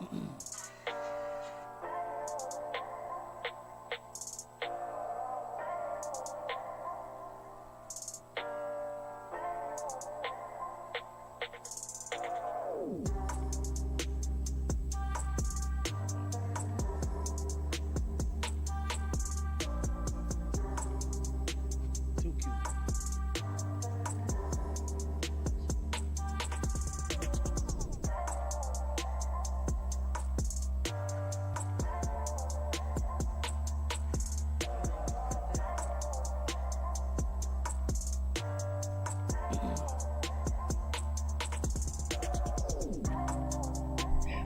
Too cute.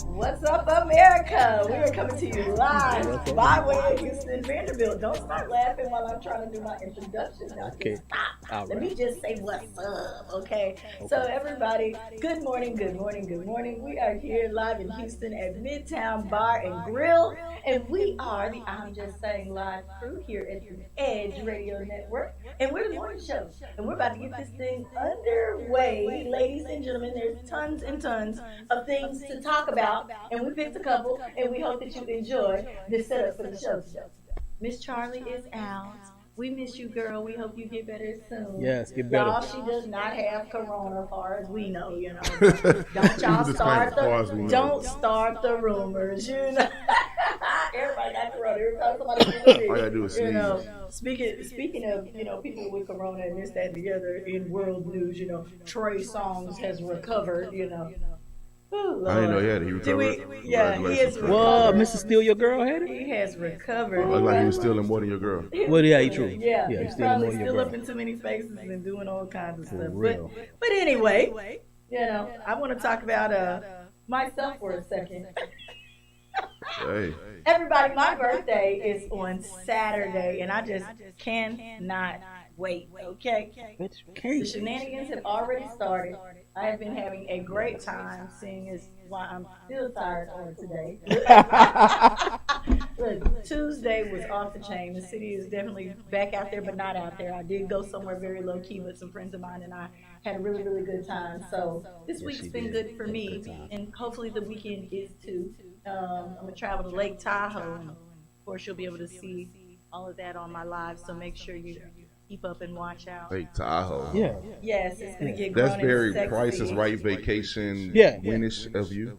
What's up, America? We are coming to you Okay, live okay. by way of Houston Vanderbilt. Don't start laughing while I'm trying to do my introduction. Now, Okay. just stop. All Let right. me just say what's up, okay? So, Okay. everybody, good morning, good morning, good morning. We are here live in Houston at Midtown Bar and Grill, and we are the I'm Just Saying Live crew here at the Edge Radio Network, and we're the morning show, and we're about to get this thing underway. Ladies and gentlemen, there's tons and tons of things to talk about, and we picked a couple, and we hope that you enjoy this setup for the show today. Miss Charlie is out. We miss you, girl. We hope you get better soon. Yes, get better. Y'all, she does not have corona, far as we know. You know, don't y'all Disclaimer, start far as we the know. don't start the rumors. You know, everybody got corona. Every time somebody gets sick, All you gotta do is you know. sneeze. Speaking of people with corona and this that and the other in world news, Trey Songz has recovered. Ooh, I didn't know he Lord. had it. He Do we? recovered. Yeah, he has Congratulations, Trey. What, recovered. Mr. Steal Your Girl had it? He has recovered. Looked like he was stealing more than your girl. Well, yeah, he true. Yeah, Yeah, he's he's stealing probably more than your still girl. up in too many faces and doing all kinds of For stuff. real. But anyway, I want to talk about myself for a second. Hey, Everybody, my birthday is on Saturday, and I just cannot wait. Okay, Bitch, the can't. shenanigans have already started. I have been having a great time, seeing as why I'm still tired on today. Look, Tuesday was off the chain. The city is definitely back out there, but not out there. I did go somewhere very low key with some friends of mine, and I had a really, really good time. So this Yes, week's she been did. good for Had a me, good time. and hopefully the weekend is too. I'm gonna travel to Lake Tahoe, and of course you'll be able to see all of that on my live. So make sure you keep up and watch out. Lake Tahoe. Yeah. Yes, it's gonna get That's grown and very sexy. Price is Right vacation. Yeah. Winish of you.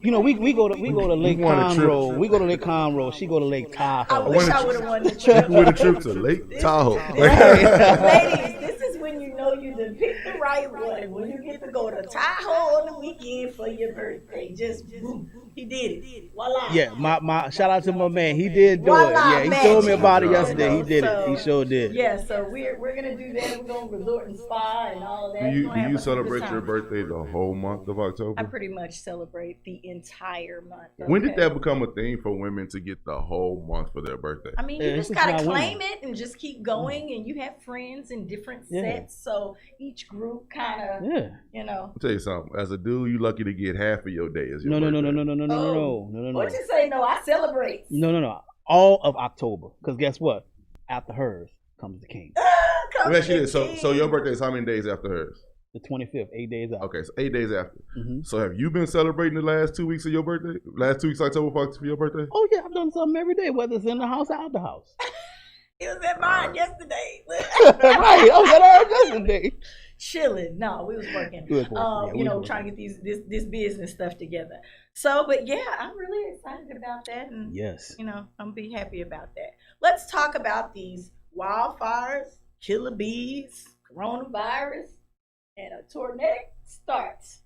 You know, we go to Lake won a trip. Conroe. We go to Lake Conroe. She go to Lake I Tahoe. wish I wanted would have won the trip. With a trip to Lake Tahoe. Ladies, this is when you know you done picked the right one. When you get to go to Tahoe on the weekend for your birthday. Just boom. He did it. Voila. Yeah, my shout out to my man. He did do Voila, it. Yeah, he magic. told me about it You know, yesterday. He did it. He sure did. Yeah, so we're gonna do that. We're gonna resort and spa and all of that. Do We're you gonna do have you a good celebrate time. your birthday the whole month of I October? pretty much celebrate the entire month. When did okay? that become a thing for women to get the whole month for their birthday? I mean, Yeah, you it's just just gotta not claim women. it and just keep going, and you have friends in different Yeah. sets, so each group kind of, Yeah. I'll tell you something. As a dude, you lucky to get half of your day as your No, birthday. no. What you say? No, I celebrate. No. All of October. Because guess what? After hers comes the king. Let me ask you this. So your birthday is how many days after hers? The 25th, 8 days out. Okay, so 8 days after. hmm So have you been celebrating the last 2 weeks of your birthday? Last 2 weeks October for your birthday? Oh, yeah, I've done something every day, whether it's in the house or out the house. It was at mine yesterday. Right, I was at hers yesterday. Chilling. No, we was working. We was working, yeah, we was working. Trying to get this business stuff together. So, but yeah, I'm really excited about that, and Yes. I'm be happy about that. Let's talk about these wildfires, killer bees, coronavirus, and a tornadic starts.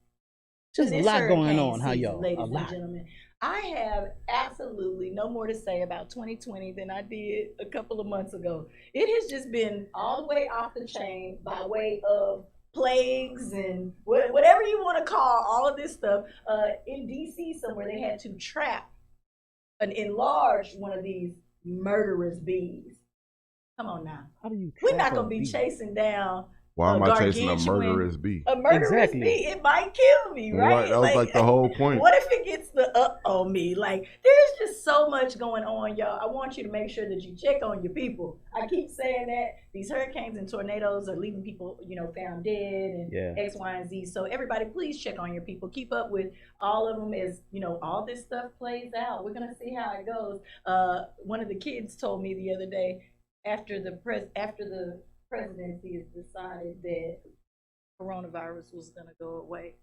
Just a This lot going hurricane on, huh, season, y'all? ladies A and lot. gentlemen. I have absolutely no more to say about 2020 than I did a couple of months ago. It has just been all the way off the chain by way of plagues and whatever you want to call all of this stuff. In DC somewhere, they had to trap and enlarge one of these murderous bees. Come on now. How do you We're trap not a going to be bee? chasing down Why am I chasing a gargantuan- murderous bee? A murderous Exactly. bee, it might kill me, right? Right, that was like the whole point. What if it gets the on me? Like, there's just so much going on, y'all. I want you to make sure that you check on your people. I keep saying that these hurricanes and tornadoes are leaving people, found dead and Yeah. X, Y, and Z. So everybody, please check on your people. Keep up with all of them as all this stuff plays out. We're gonna see how it goes. One of the kids told me the other day after the presidency has decided that coronavirus was gonna go away.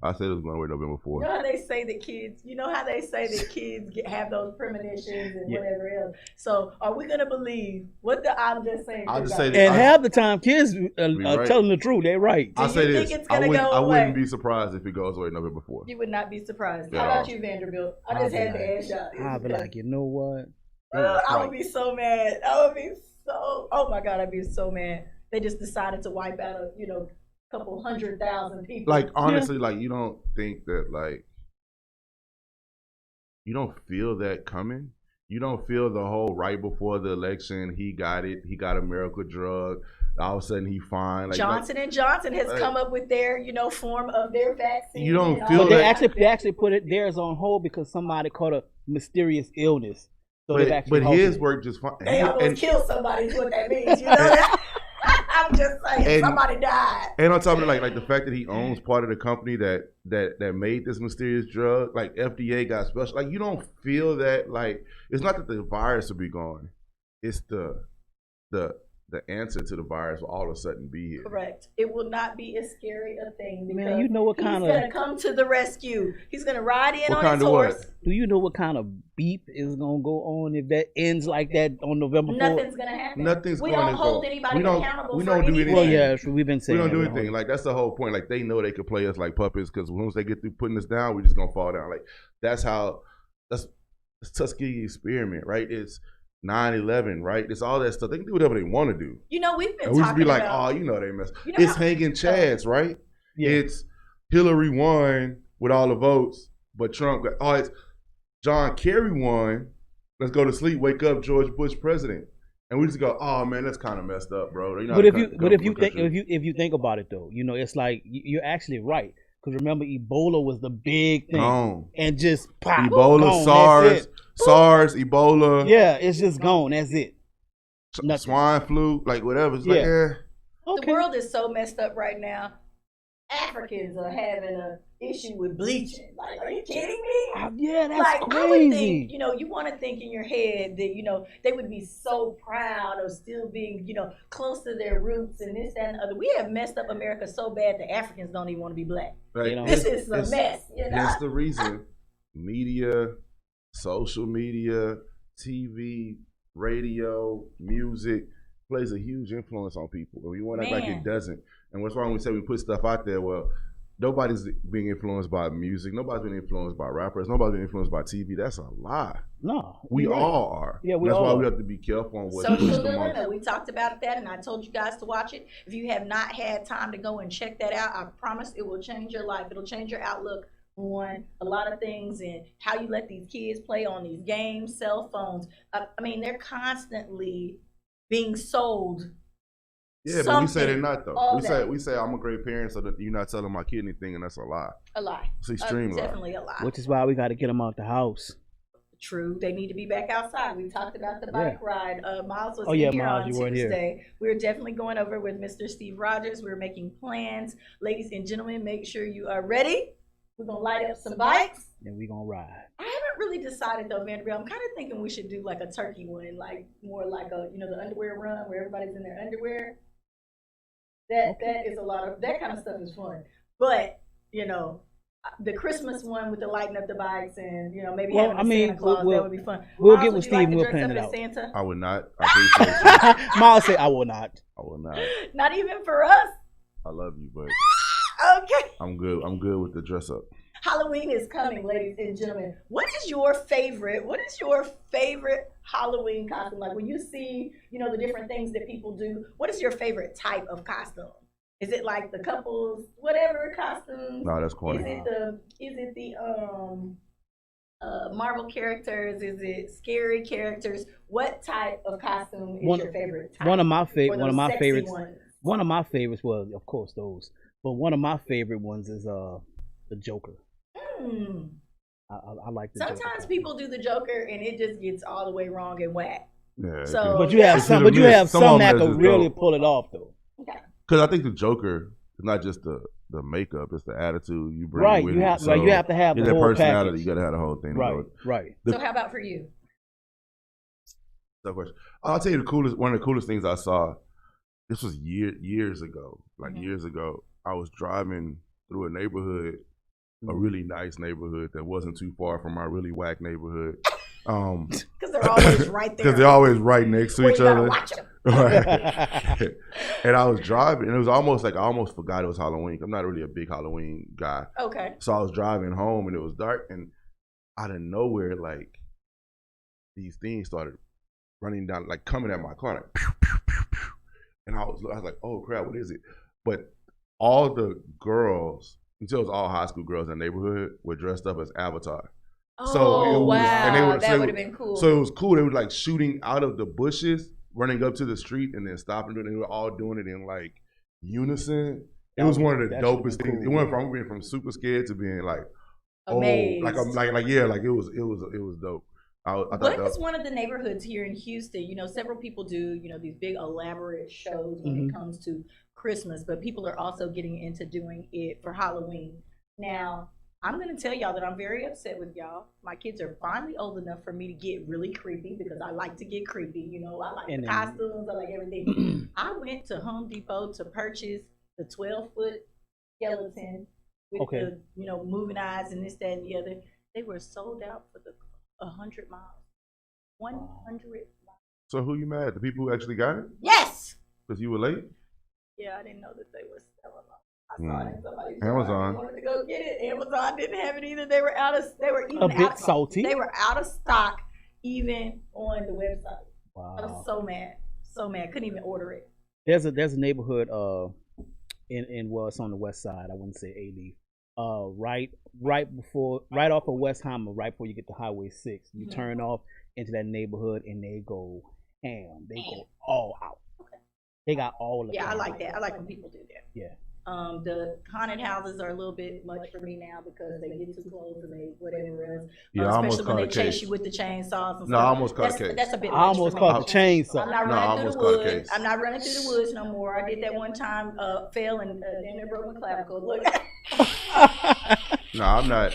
I said it was going away November 4th. You know how they say that kids have those premonitions and Yeah. whatever else. So are we gonna believe what the I'm just saying? I'll just about- say And half the time, kids are right. telling the truth. They're right. I Do say you this. think it's I gonna wouldn't, go I wouldn't away? be surprised if it goes away November 4th. You would not be surprised. Yeah. How about you, Vanderbilt? I just had to ask y'all. I'll be like, you know what? I would be so mad. I would be so. Oh my God, I'd be so mad. They just decided to wipe out a couple 100,000 people. Like, honestly, like, you don't think that, like, you don't feel that coming? You don't feel the whole right before the election, he got it, he got a miracle drug, all of a sudden he fine. Like, Johnson and Johnson has come up with their form of their vaccine. You don't and feel all But that- they actually put it theirs on hold because somebody caught a mysterious illness. So they've but actually his halted it. worked just fine. They almost killed somebody is what that means. You know that? I'm just saying, And- somebody died. And on top of it, like the fact that he owns part of the company that made this mysterious drug, like FDA got special. Like, you don't feel that. Like, it's not that the virus will be gone; it's the answer to the virus will all of a sudden be here. Correct. It will not be as scary a thing because Man, you know what he's kind going to of come to the rescue. He's going to ride in What on kind his of what? horse. do you know what kind of beep is gonna go on if that ends like that on November 4th? Nothing's going to happen. Nothing's we going don't to hold go. anybody We don't- accountable we for don't do anything. Well, anything. yeah, true. We've been We saying don't that do the whole- anything. Like, that's the whole point. Like, they know they could play us like puppets because once they get through putting us down, we're just gonna fall down. Like, that's Tuskegee experiment, right? It's 9/11, right? It's all that stuff. They can do whatever they want to do. We've been And we just talking be like, about. oh, they mess. You know It's how- hanging chads, right? Yeah. It's Hillary won with all the votes, but Trump got. Oh, it's John Kerry won. Let's go to sleep. Wake up, George Bush president. And we just go, oh man, that's kind of messed up, bro. You know But how if you the but if you country- think if you think about it though, it's like you're actually right. Because remember, Ebola was the big thing, gone. and just pop, Ebola, gone, SARS, that's Ebola, it. Yeah, it's just gone. That's it. Nothing. swine flu, like whatever. It's like, Yeah. The world is so messed up right now. Africans are having an issue with bleaching. Like, are you kidding me? Yeah, that's Like, I would crazy. think, you want to think in your head that, they would be so proud of still being, close to their roots and this, that, and the other. We have messed up America so bad that Africans don't even want to be black. Like, You know, This is a mess. That's the reason. Media, social media, TV, radio, music plays a huge influence on people. And we want to act like Man. it doesn't. And what's wrong when we say we put stuff out there? Well, nobody's being influenced by music. Nobody's being influenced by rappers. Nobody's being influenced by TV. That's a lie. No, We you're right. all are. Yeah, we That's all why are. we have to be careful on what pushed Social them Dilemma, on. we talked about that, and I told you guys to watch it. If you have not had time to go and check that out, I promise it will change your life. It'll change your outlook on a lot of things and how you let these kids play on these games, cell phones. I mean, they're constantly being sold. Yeah, but we say they're something not though. all We say I'm a great parent, so that you're not telling my kid anything, and that's a lie. a lie. It's extreme lie. Definitely a lie. Which is why we got to get them out the house. True, they need to be back outside. We talked about the bike ride. Miles was Oh, yeah, here Miles, on you weren't here. Tuesday. We're definitely going over with Mr. Steve Rogers. We're making plans. Ladies and gentlemen, make sure you are ready. We're going to light up some bikes. And we gonna ride. I haven't really decided though, Vanderbilt. I'm kind of thinking we should do like a turkey one, like more like a, the underwear run where everybody's in their underwear. That is a lot of, that kind of stuff is fun. But, the Christmas one with the lighting up the bikes and, maybe Well, having a I mean, Santa Claus, we'll- that would be fun. we'll Miles, get would with you like Steve to and we'll dress plan up it as out. Santa? I would not. I appreciate you. Miles say I will not. I will not. Not even for us? I love you, but Okay. I'm good. I'm good with the dress up. Halloween is coming, ladies and gentlemen. What is your favorite Halloween costume? Like when you see, the different things that people do, what is your favorite type of costume? Is it like the couples, whatever costumes? No, that's Is corny. it the Marvel characters? Is it scary characters? What type of costume is your favorite type? One of my Or those favorites. sexy ones? One of my favorites was, of course, those. But one of my favorite ones is the Joker. Hmm. I like the Joker. Sometimes people do the Joker and it just gets all the way wrong and whack. Yeah. So- But you have It's some. hit or But you miss. have Some of some them that that's can just really dope. pull it off, though. Okay. Because I think the Joker is not just the makeup; it's the attitude you bring Right. with You it. have. So Right. You have to have it's the that whole personality. package. You got to have the whole thing. Right. Right. So how about for you? No question. I'll tell you the coolest. One of the coolest things I saw. This was years ago. Like Mhm. years ago, I was driving through a neighborhood, a really nice neighborhood that wasn't too far from my really whack neighborhood. Because they're always right there. Because they're always right next to Where each you gotta other. watch 'em. Right. And I was driving, and it was almost like I almost forgot it was Halloween. I'm not really a big Halloween guy. Okay. So I was driving home, and it was dark, and out of nowhere, like, these things started running down, like, coming at my car, like, pew, pew, pew, pew. And I was like, oh, crap, what is it? But all the girls, you tell it was all high school girls in the neighborhood, were dressed up as Avatar. Oh, So it was- wow. and they were- that so- would have been cool. So it was cool. They were like shooting out of the bushes, running up to the street, and then stopping. And they were all doing it in like unison. It was one of the That should've dopest been things. cool, It went yeah. from being from super scared to being like, Amazed. like it was dope. I thought What that is one of the neighborhoods here in Houston? You know, several people do, you know, these big elaborate shows when it comes to Christmas, but people are also getting into doing it for Halloween. Now, I'm going to tell y'all that I'm very upset with y'all. My kids are finally old enough for me to get really creepy because I like to get creepy. You know, I like And the then- costumes, I like everything. I went to Home Depot to purchase the 12-foot skeleton with Okay. the, you know, moving eyes and this, that, and the other. They were sold out for the 100 miles. 100 miles. So who you mad at? The people who actually got it? Yes! Because you were late? Yeah, I didn't know that they were selling them. I saw it in somebody's Amazon. I wanted to go get it. Amazon didn't have it either. They were even A bit out of, salty. They were out of stock even on the website. I was Wow. so mad. So mad. Couldn't even order it. There's a neighborhood in well, it's on the west side. I wouldn't say AD. Right off of Westheimer, right before you get to Highway 6, you Mhm. turn off into that neighborhood and they go ham. They go all out. Okay. They got all of Yeah, I it. like that. I like when people do that. Yeah. The haunted houses are a little bit much for me now because they get too close and they whatever else. Yeah, I almost especially when caught they a chase case. you with the chainsaws and No, I stuff. almost caught a case. That's a bit I much almost for me. caught the chainsaw. I'm not No, I running almost through caught the a woods. case. I'm not running through the woods no more. I did that one time, fell and then broke my clavicle. Look. No, I'm not.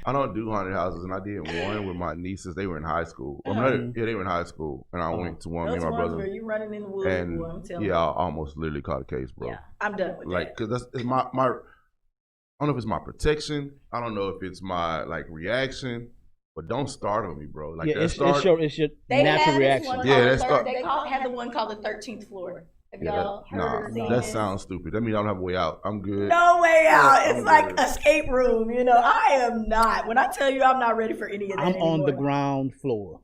I don't do haunted houses, and I did one with my nieces. They were in high school. Mhm. Yeah, they were in high school, and I went to one. Me Those and my ones brother. where you running in the woods, And boy, I'm telling yeah, you. I almost literally caught a case, bro. Yeah, I'm done with Like, that. cause it's my I don't know if it's my protection. I don't know if it's my like reaction, but don't startle me, bro. Like Yeah, that it's start. your They natural had reaction. This one Yeah, called that's the start- they had the one called the 13th floor. Have Yeah, y'all heard or seen that this? sounds stupid. That means I don't have a way out. I'm good. No way out. It's I'm like good. escape room. You know, I am not. When I tell you I'm not ready for any of that I'm on the anymore. ground floor.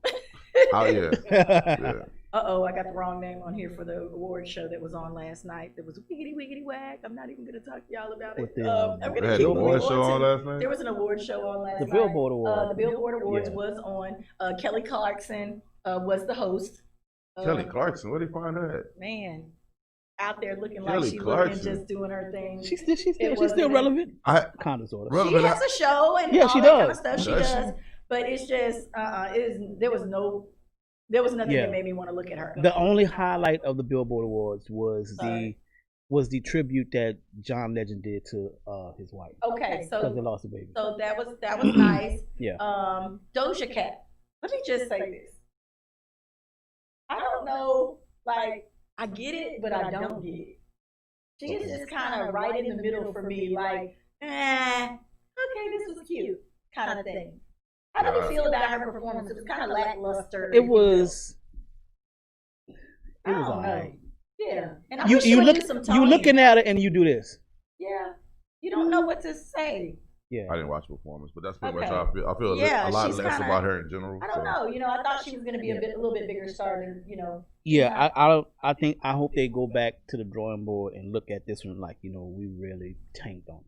Oh yeah, yeah. Uh-oh, I got the wrong name on here for the award show that was on last night. That was wiggity wiggity wag. I'm not even going to talk to y'all about it. With the, I'm They gonna had keep the moving award on show to- on last night. There was an award show on last The night. Billboard Awards. The Billboard Awards Yeah. was on. Kelly Clarkson was the host. Kelly Clarkson, where they find her at? Man, out there looking Kelly like she Clarkson. looking, just doing her thing. She's still wasn't- relevant. I Kind of, sort of. Well, She but has a show and Yeah, all she that kind of does. stuff. She Does she? does, but it's just there was nothing Yeah. that made me want to look at her. The only highlight of the Billboard Awards was the tribute that John Legend did to his wife Okay, because they so lost a baby. that was nice. Yeah. Doja Cat. Let me just say this. I don't know, like I get it, but I don't get it. She is just kind of right in the middle for me, like, okay, this was cute, kind of thing. How did you feel about her performance? It was kind of lackluster. It was I don't know. alright. Yeah, and I You wish you would look do some you Tony. looking at it and you do this. Yeah, you don't know what to say. Yeah. didn't watch the performance, but that's pretty much Okay. how I feel. I feel Yeah, a lot she's less kinda- about her in general. I don't know. You know, I thought she was going to be a little bit bigger star than Yeah, I think I hope they go back to the drawing board and look at this one like, we really tanked on it.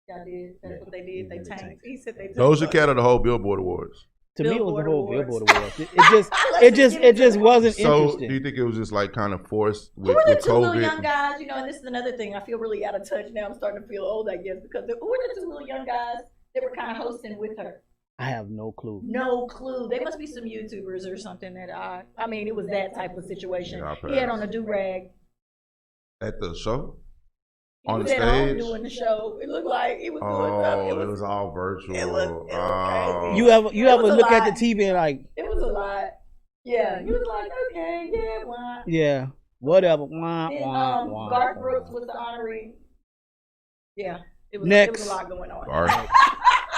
Y'all did. That's Yeah, what they we did. They really tanked. tanked. He said they Doja Cat or the whole Billboard Awards? To me, it was the Billboard whole Awards. Billboard Awards. Let's It just wasn't So, interesting. do you think it was just like kind of forced Who with, were the with two little young COVID? guys? And this is another thing. I feel really out of touch now. I'm starting to feel old, I guess, because who were the two little young guys that were kind of hosting with her? I have no clue. No clue. They must be some YouTubers or something that I mean, it was that type of situation. Yeah, I'll He had pass. on a do-rag. At the show? He On was the at home stage? doing the show. It looked like he was doing Oh, something. it was all virtual. it was Oh. crazy. You It ever was a look at lot. the TV and like, It was a lot. Yeah, he was like, okay, yeah, why? yeah, whatever. Wah, Then wah, wah, Garth wah. Brooks was the honoree. Yeah, it was Next. a lot going on. Garth.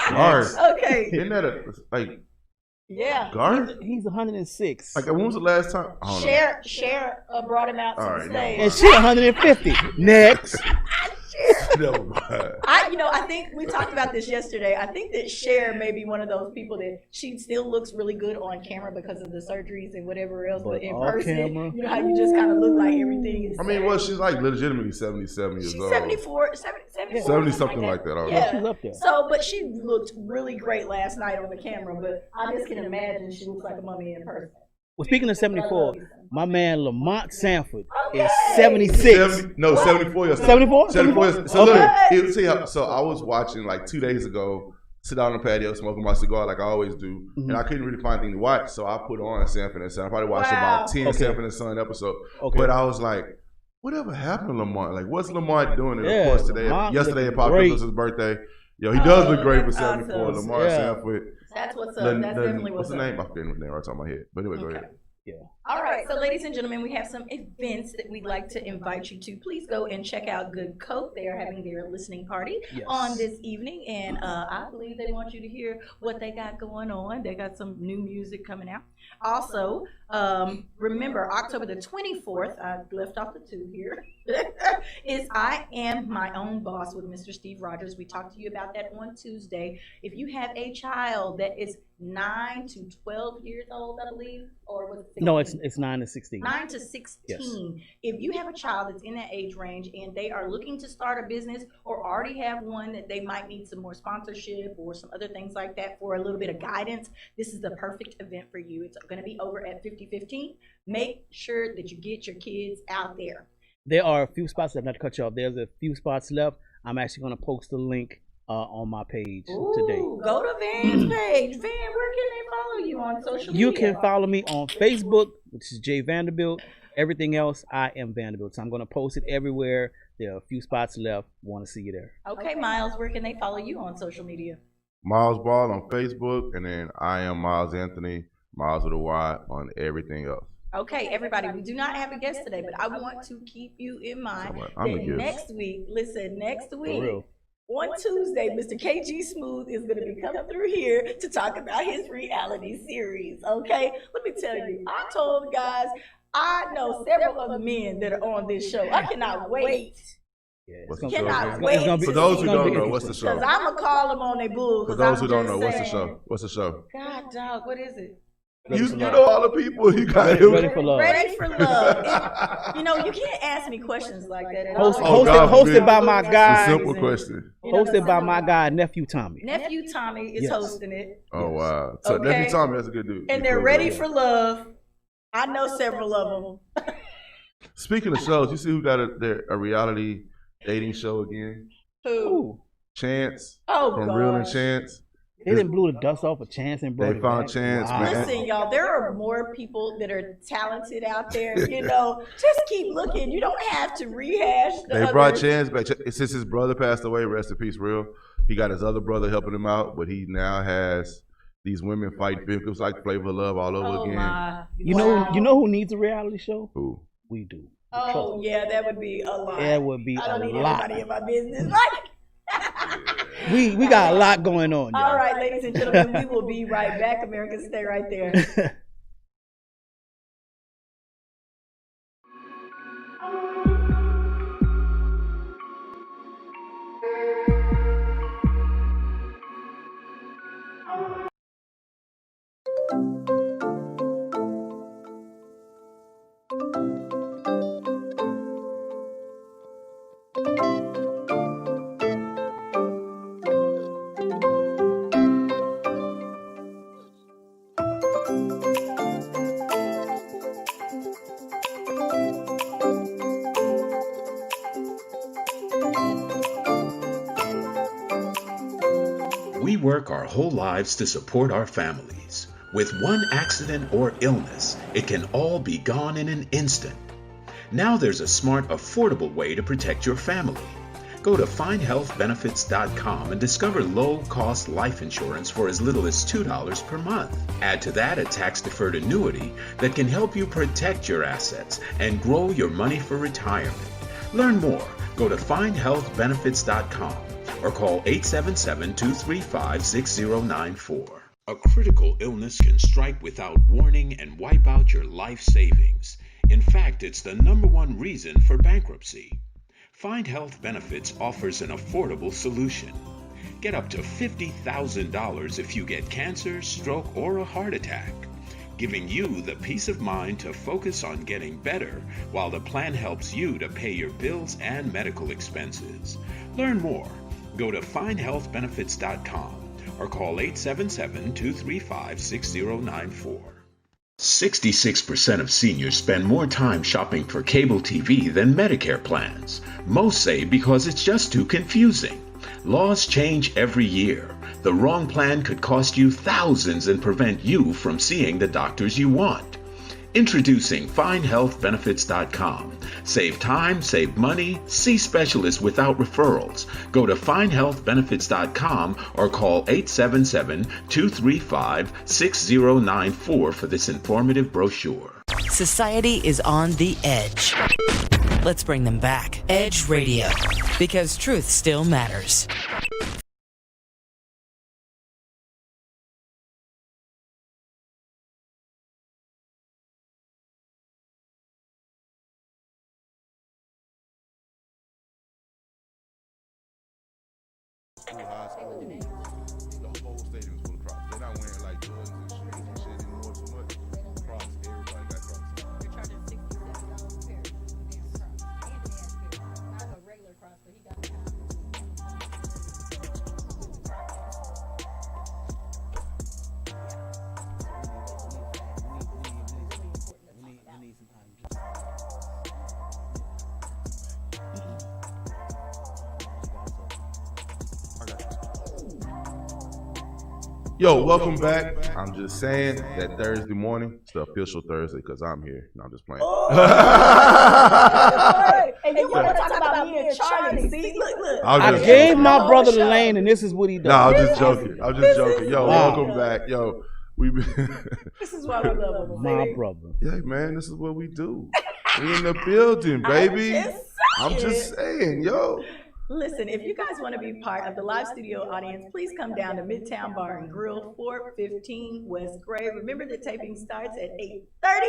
Garth. Okay. Isn't that a, like, Yeah. Garth? He's 106. Like, when was the last time? I don't know. Cher brought him out to All the right, stage. And she 150. Next. Never mind. I think we talked about this yesterday. I think that Cher may be one of those people that she still looks really good on camera because of the surgeries and whatever else, but in off person, camera, you know how you just kind of look like everything is. I mean, well, she's like legitimately 77 years she's old. 74, 70 something like that already. Yeah, she's up there. So, but she looked really great last night on the camera, but I just can imagine she looks like a mummy in person. Well, speaking of 74, my man Lamont Sanford Okay. is 76. 74 years. 74? 74 years. So Okay. look, see how, so I was watching like 2 days ago, sit out on the patio, smoking my cigar like I always do, Mhm. and I couldn't really find anything to watch, so I put on Sanford and Son. I probably watched Wow. about 10 Okay. Sanford and Son episodes, Okay. but I was like, whatever happened to Lamont? Like, what's Lamont doing? And Yeah, of course, today, Lamont yesterday, looking Pop great. was his birthday. Yo, he does look great for that's 74. awesome. Lamont Yeah. Sanford. That's what's up. That's definitely what's what's the up. name? I forget his name right on my head. But anyway, go Okay. ahead. All right, so ladies and gentlemen, we have some events that we'd like to invite you to. Please go and check out Good Coke. They are having their listening party Yes. on this evening, and I believe they want you to hear what they got going on. They got some new music coming out. Also, remember, October the 24th, I left off the 2 here, is I Am My Own Boss with Mr. Steve Rogers. We talked to you about that on Tuesday. If you have a child that is 9 to 12 years old, I believe, or was it 16? No, it's 9 to 16. 9 to 16. If you have a child that's in that age range and they are looking to start a business or already have one that they might need some more sponsorship or some other things like that for a little bit of guidance, this is the perfect event for you. It's going to be over at 5015. Make sure that you get your kids out there. There are a few spots left. Not to cut you off. There's a few spots left. I'm actually going to post a link on my page today. Ooh, go to Van's page. Van, where can they follow you on social media? You can follow me on Facebook, which is Jay Vanderbilt. Everything else, I am Vanderbilt. So I'm going to post it everywhere. There are a few spots left. Want to see you there. Okay, Miles, where can they follow you on social media? Miles Ball on Facebook, and then I am Miles Anthony, Miles with a Y on everything else. Okay, everybody, we do not have a guest today, but I want to keep you in mind So, I'm the that guest. next week, next For week, real. on Tuesday, Mr. KG Smooth is going to be coming through here to talk about his reality series, okay? Let me tell you, I told guys, I know several other men that are on this show. I cannot wait. Yeah, What's it's the gonna show? be- Cannot it's wait gonna be- For those it's who gonna don't be know, what's the interesting. show? Because I'm going to call them on their bull. For 'cause those I'm who don't just know, what's the saying, show? What's the show? God, dog, what is it? You know all the people. You got him. Ready for Love. Ready for Love. You know, you can't ask me questions like that. It Host- always- God hosted forbid. by my It's a guy. simple question. You know, Hosted by my guy, Nephew Tommy. Nephew Tommy is Yes. hosting it, Oh wow! So Okay. Nephew Tommy, that's a good dude. and they're ready for love. I know several of them. Speaking of shows, you see who got a reality dating show again? Who? Ooh, Chance Oh, from God. Real and Chance. they didn't blew the dust off of Chance and brought They it found back. Chance, Wow. man. Listen, y'all, there are more people that are talented out there. You know, just keep looking. You don't have to rehash. The They brought others. Chance back since his brother passed away. Rest in peace, Real. He got his other brother helping him out, but he now has these women fight vehicles like Flavor of Love all over Oh again. my! You Wow. know who needs a reality show? Who? We do. Oh yeah, that would be a lot. That would be I don't a need lot. anybody in my business. Like. We got a lot going on. All right, ladies and gentlemen, we will be right back. America, stay right there. right. We work our whole lives to support our families. With one accident or illness, it can all be gone in an instant. Now there's a smart, affordable way to protect your family. Go to findhealthbenefits.com and discover low-cost life insurance for as little as $2 per month. Add to that a tax-deferred annuity that can help you protect your assets and grow your money for retirement. Learn more. Go to findhealthbenefits.com or call 877-235-6094. A critical illness can strike without warning and wipe out your life savings. In fact, it's the #1 reason for bankruptcy. Find Health Benefits offers an affordable solution. Get up to $50,000 if you get cancer, stroke, or a heart attack, giving you the peace of mind to focus on getting better while the plan helps you to pay your bills and medical expenses. Learn more. Go to findhealthbenefits.com or call 877-235-6094. 66% of seniors spend more time shopping for cable TV than Medicare plans. Most say because it's just too confusing. Laws change every year. The wrong plan could cost you thousands and prevent you from seeing the doctors you want. Introducing FindHealthBenefits.com. Save time, save money, see specialists without referrals. Go to FindHealthBenefits.com or call 877-235-6094 for this informative brochure. Society is on the edge. Let's bring them back. Edge Radio. Because truth still matters. High school, the whole stadium was full of Crocs. They're not wearing like Jordans and shit anymore so much. Crocs, everybody got Crocs. You're charging $67 a pair. I have a regular Crocs, but he got the Yo, welcome back. I'm just saying that Thursday morning, it's the official Thursday because I'm here. No, I'm just playing. And you want to talk about me and Charlie? See, look. I gave my brother the lane, and this is what he does. No, I'm just joking. Yo, welcome back. Yo, This is why we love him. My brother. Yeah, man, this is what we do. We in the building, baby. I'm just saying, yo. Listen, if you guys want to be part of the live studio audience, please come down to Midtown Bar and Grill, 415 West Gray. Remember, the taping starts at 8:30.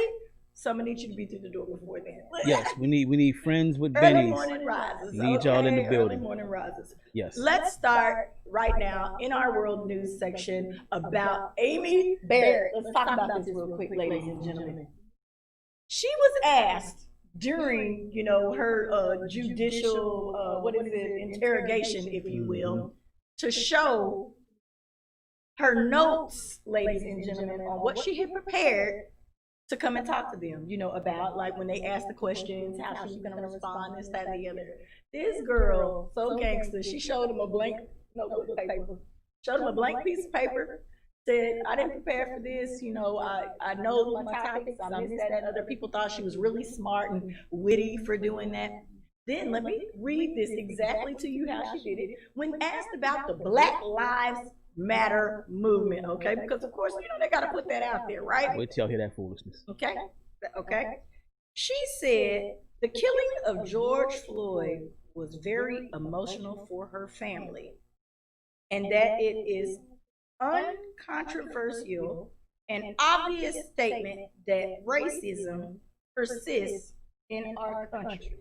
So I'm gonna need you to be through the door before then. Yes, we need friends with Early bennies. morning rises. Need y'all in the building. Early morning rises. Yes. Let's start right now in our world news section about Amy Barrett. Let's talk about this real quick, ladies and gentlemen. She was asked during, her judicial, interrogation, if you will, to show her notes, ladies and gentlemen, on what she had prepared to come and talk to them, about, like, when they asked the questions, how she was going to respond, this, that, and the other. This girl, so gangster, she showed him a blank notebook paper, showed him a blank piece of paper, said, I didn't prepare for this, I know my topics, I missed that. Other people thought she was really smart and witty for doing that. Then let me read this exactly to you how she did it. When asked about the Black Lives Matter movement, okay? Because of course, they got to put that out there, right? Wait till y'all hear that foolishness. Okay. She said the killing of George Floyd was very emotional for her family, and that it is uncontroversial and obvious statement that racism persists in our country.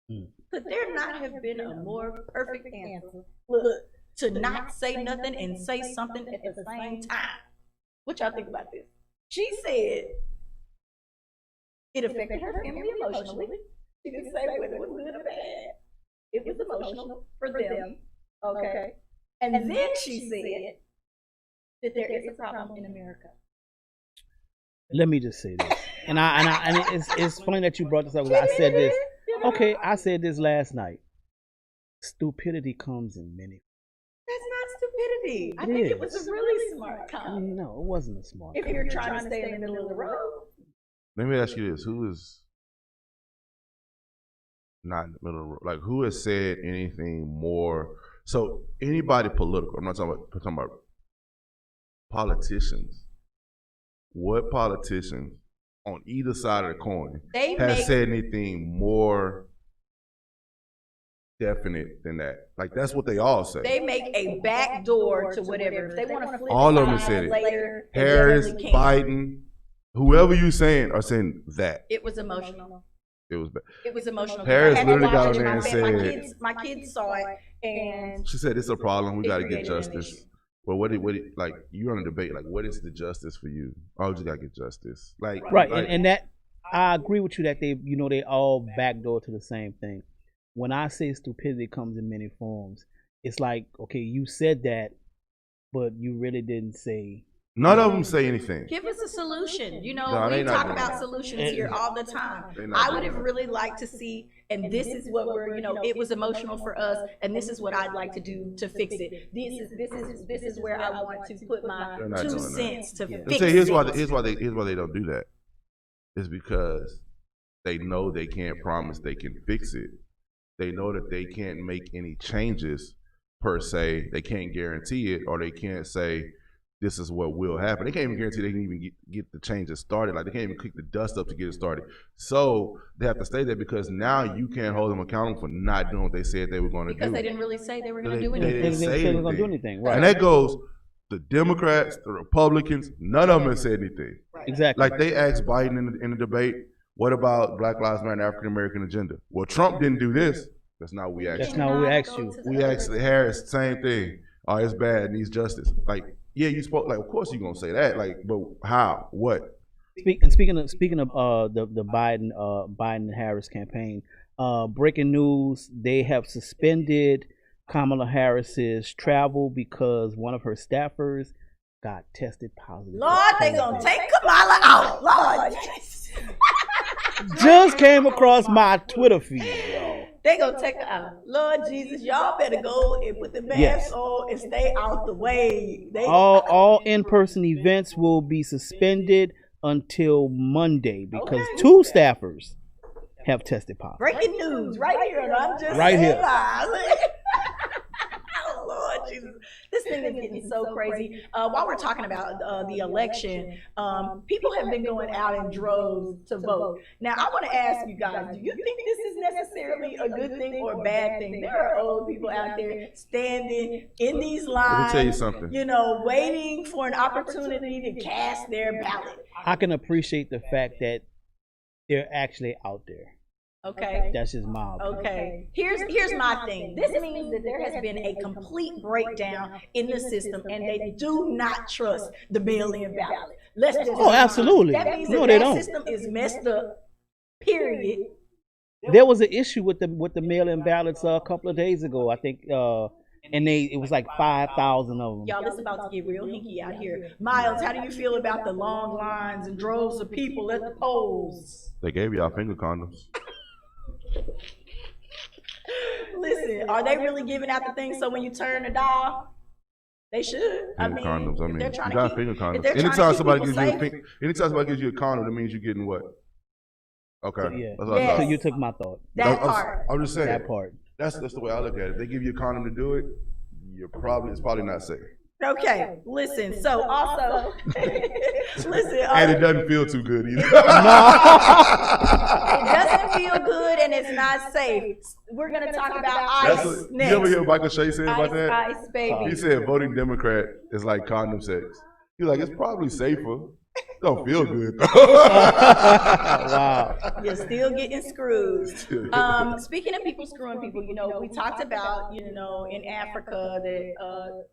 Could there not have been a more perfect answer? Look, to not say nothing and say something at the same time. What y'all think about this? She said it affected her family emotionally. She didn't say whether it was good or bad. It was emotional for them. Okay. And then she said that there is a problem in America. Let me just say this, and it's funny that you brought this up. I said this. Okay, I said this last night. Stupidity comes in many. That's not stupidity. opportunity. I It think is. it was a really smart comment. No, it wasn't a smart. If you're trying to stay in the middle of the road. Let me ask you this: who is not in the middle of the road? Like, who has said anything more? So, anybody political? I'm not talking about politicians. What politicians on either side of the coin They has make said anything more definite than that? Like, that's what they all say. they make a back door to whatever. If they want to flip All of them sides said it. later, they Harris, definitely can. Biden, whoever you saying are saying that. It was emotional. It was bad. It was emotional. Harris I had to literally got watch on it. there and My said- kids, my kids saw it, and She said it's a problem. We It got to get created an justice. issue. But like you're on a debate. Like, what is the justice for you? Oh, you got to get justice. Like, Right, like, and that I agree with you that they all backdoor to the same thing. When I say stupidity comes in many forms, it's like, okay, you said that, but you really didn't say. none of them say anything. give us a solution. You know, No, we they not talk doing about that. solutions here all the time. They not I doing would have that. really liked to see, and this is what we're, it was emotional for us, and this is what I'd like to do to fix it. This is where I want to put my They're not 2 doing that. cents to Let me fix tell you, here's it. why they don't do that. It's because they know they can't promise they can fix it. They know that they can't make any changes per se. They can't guarantee it, or they can't say this is what will happen. They can't even guarantee they can even get the changes started. Like, they can't even kick the dust up to get it started. So they have to stay there because now you can't hold them accountable for not doing what they said they were going to do. Because they didn't really say they were going to They- do they They anything. didn't didn't say say they were gonna do anything. anything, right? And that goes the Democrats, the Republicans. None of them have said anything. Exactly. Like, they asked Biden in the debate, "What about Black Lives Matter and African American agenda?" Well, Trump didn't do this. That's not what we asked. That's you. not what we asked you. We asked Harris, same thing. Oh, it's bad, needs justice. Like, yeah, you spoke. Like, of course you're gonna say that. Like, but how? What? Speaking of the Biden Harris campaign, breaking news: they have suspended Kamala Harris's travel because one of her staffers got tested positive. for Lord, they COVID. going to take Kamala out. Lord. Just came across my Twitter feed, yo. They gonna take her out. Lord Jesus, y'all better go and put the mask Yes. on and stay out the way. All in-person events will be suspended until Monday because Okay. 2 staffers have tested positive. Breaking news right here, and I'm just Right saying here. live. Oh, Lord Jesus, this thing is getting so crazy. While we're talking about the election, people have been going out in droves to vote. Now, I want to ask you guys: do you think this is necessarily a good thing or a bad thing? There are old people out there standing in these lines. Let me tell you something. You know, waiting for an opportunity to cast their ballot. I can appreciate the fact that they're actually out there. Okay. That's just my opinion. Okay. Here's my thing. This means that there has been a complete breakdown in the system, and they do not trust the mail-in ballot. Let's just Oh, absolutely. That means No, that they that don't. system is messed up. Period. There was an issue with the mail-in ballots a couple of days ago, I think, and it was like 5,000 of them. Y'all, it's about to get real hinky out here. Miles, how do you feel about the long lines and droves of people at the polls? They gave y'all finger condoms. Listen, are they really giving out the thing so when you turn the dial, they should? Finger condoms. I if mean, they're you trying to got keep- finger if condoms. they're trying to Anytime keep somebody people gives you safe- anytime somebody gives you a condom, that means you're getting what? Okay. Yeah. That's what I Yes. So thought. you took my thought. That I'm- part. I'm just saying. That part. That's the way I look at it. If they give you a condom to do it, it's probably not safe. Okay, listen, so also, listen, And it doesn't feel too good either. it doesn't feel good and it's not safe. We're gonna talk about That's ICE what, you next. ever hear Michael Shea say about that? Ice, baby. He said voting Democrat is like condom sex. He's like, it's probably safer. Don't feel good though. Wow. You're still getting screwed. Speaking of people screwing people, we talked about, in Africa that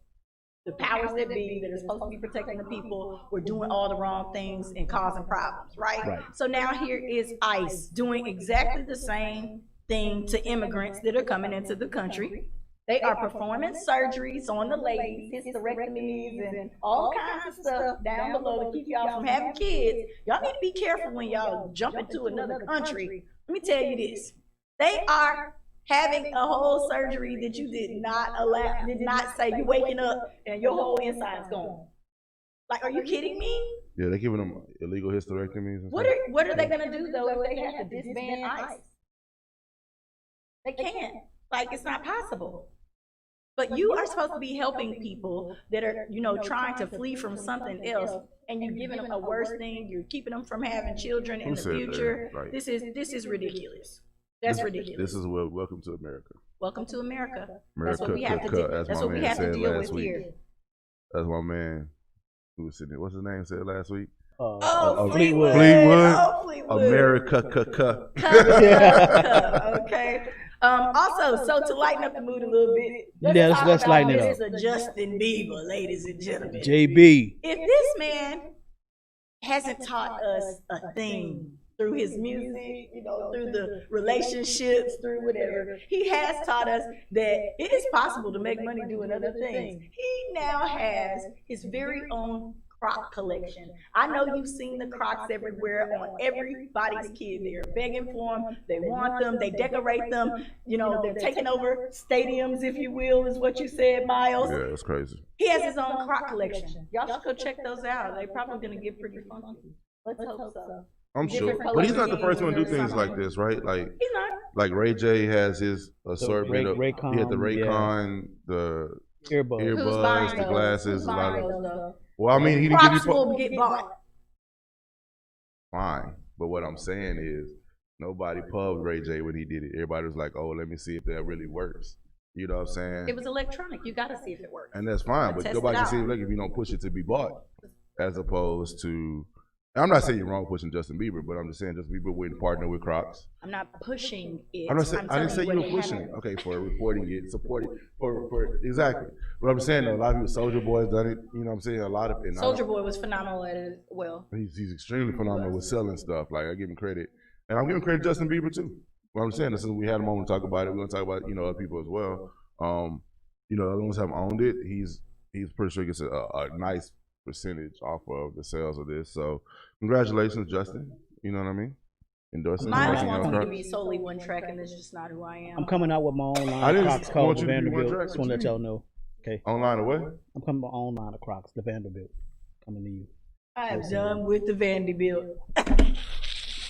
the powers that be that are supposed to be protecting the people were doing all the wrong things and causing problems, right? Right. So now here is ICE doing exactly the same thing to immigrants that are coming into the country. They are performing surgeries on the ladies, hysterectomies and all kinds of stuff down below to keep y'all from having kids. Y'all need to be careful when y'all jump into another country. Let me tell you this. They are having a whole surgery that you did not say you're waking up and your whole inside's gone. Like, are you kidding me? Yeah, they're giving them illegal hysterectomies. And What stuff. are they gonna do though if they have to disband ICE? They can't. Like, it's not possible. But you are supposed to be helping people that are, trying to flee from something else, and you're giving them a worse thing. You're keeping them from having children in Who the said that? future. Right. This is ridiculous. That's ridiculous. This is welcome to America. Welcome to America. America, That's what we have to do. as That's my what we man have to said deal last with week. here. That's my man who was sitting there. What's his name? Said last week. Fleetwood. Fleetwood. Oh, Fleetwood. America. Okay. Also, so to lighten up the mood a little bit, let's lighten it up. This is a Justin Bieber, ladies and gentlemen. JB. If this man hasn't taught us a thing through his music, through the relationships, through whatever, he has taught us that it is possible to make money doing other things. He now has his very own Croc collection. I know you've seen the Crocs everywhere on everybody's kid. They're begging for them. They want them. They decorate them. They're taking over stadiums, if you will, is what you said, Miles. Yeah, it's crazy. He has his own Croc collection. Y'all should go check those out. They're probably going to get pretty funky. Let's hope so. I'm sure, but he's not the first one to do things like this, right? Like, He's not. like Ray J has his assortment of. Raycon, He had the Raycon, the Earbuds. Who's buying earbuds, the those? glasses, Who's a lot buying of. those, though? Well, I mean, he didn't give Crocs you will get bought. fine, but what I'm saying is nobody pubbed Ray J when he did it. Everybody was like, "Oh, let me see if that really works." You know what I'm saying? It was electronic. You got to see if it works. And that's fine, but Test go back it and see out. if you don't push it to be bought, as opposed to. I'm not saying you're wrong pushing Justin Bieber, but I'm just saying Justin Bieber wouldn't partner with Crocs. I'm not pushing it. I'm not saying, I didn't say you telling were what pushing it. happened. Okay, for reporting it, supporting, for exactly. But I'm saying though, a lot of people, Soldier Boy's done it. You know what I'm saying? A lot of and I don't- Soldier Boy was phenomenal at it as well. He's extremely phenomenal with selling stuff. Like I give him credit, and I'm giving credit to Justin Bieber too. What I'm saying is, since we had a moment to talk about it, we're gonna talk about other people as well. The other ones have owned it. He's pretty sure he gets a nice percentage off of the sales of this. So congratulations, Justin. You know what I mean? Endorsing. Miles making wants your me to Crocs. be solely one track, and that's just not who I am. I'm coming out with my own I line of didn't Crocs called want the you to be one Vanderbilt. track, Just want to let what you y'all know. Okay. Online away. I'm coming with my own line of Crocs, the Vanderbilt. Coming to you. I am done with the Vanderbilt.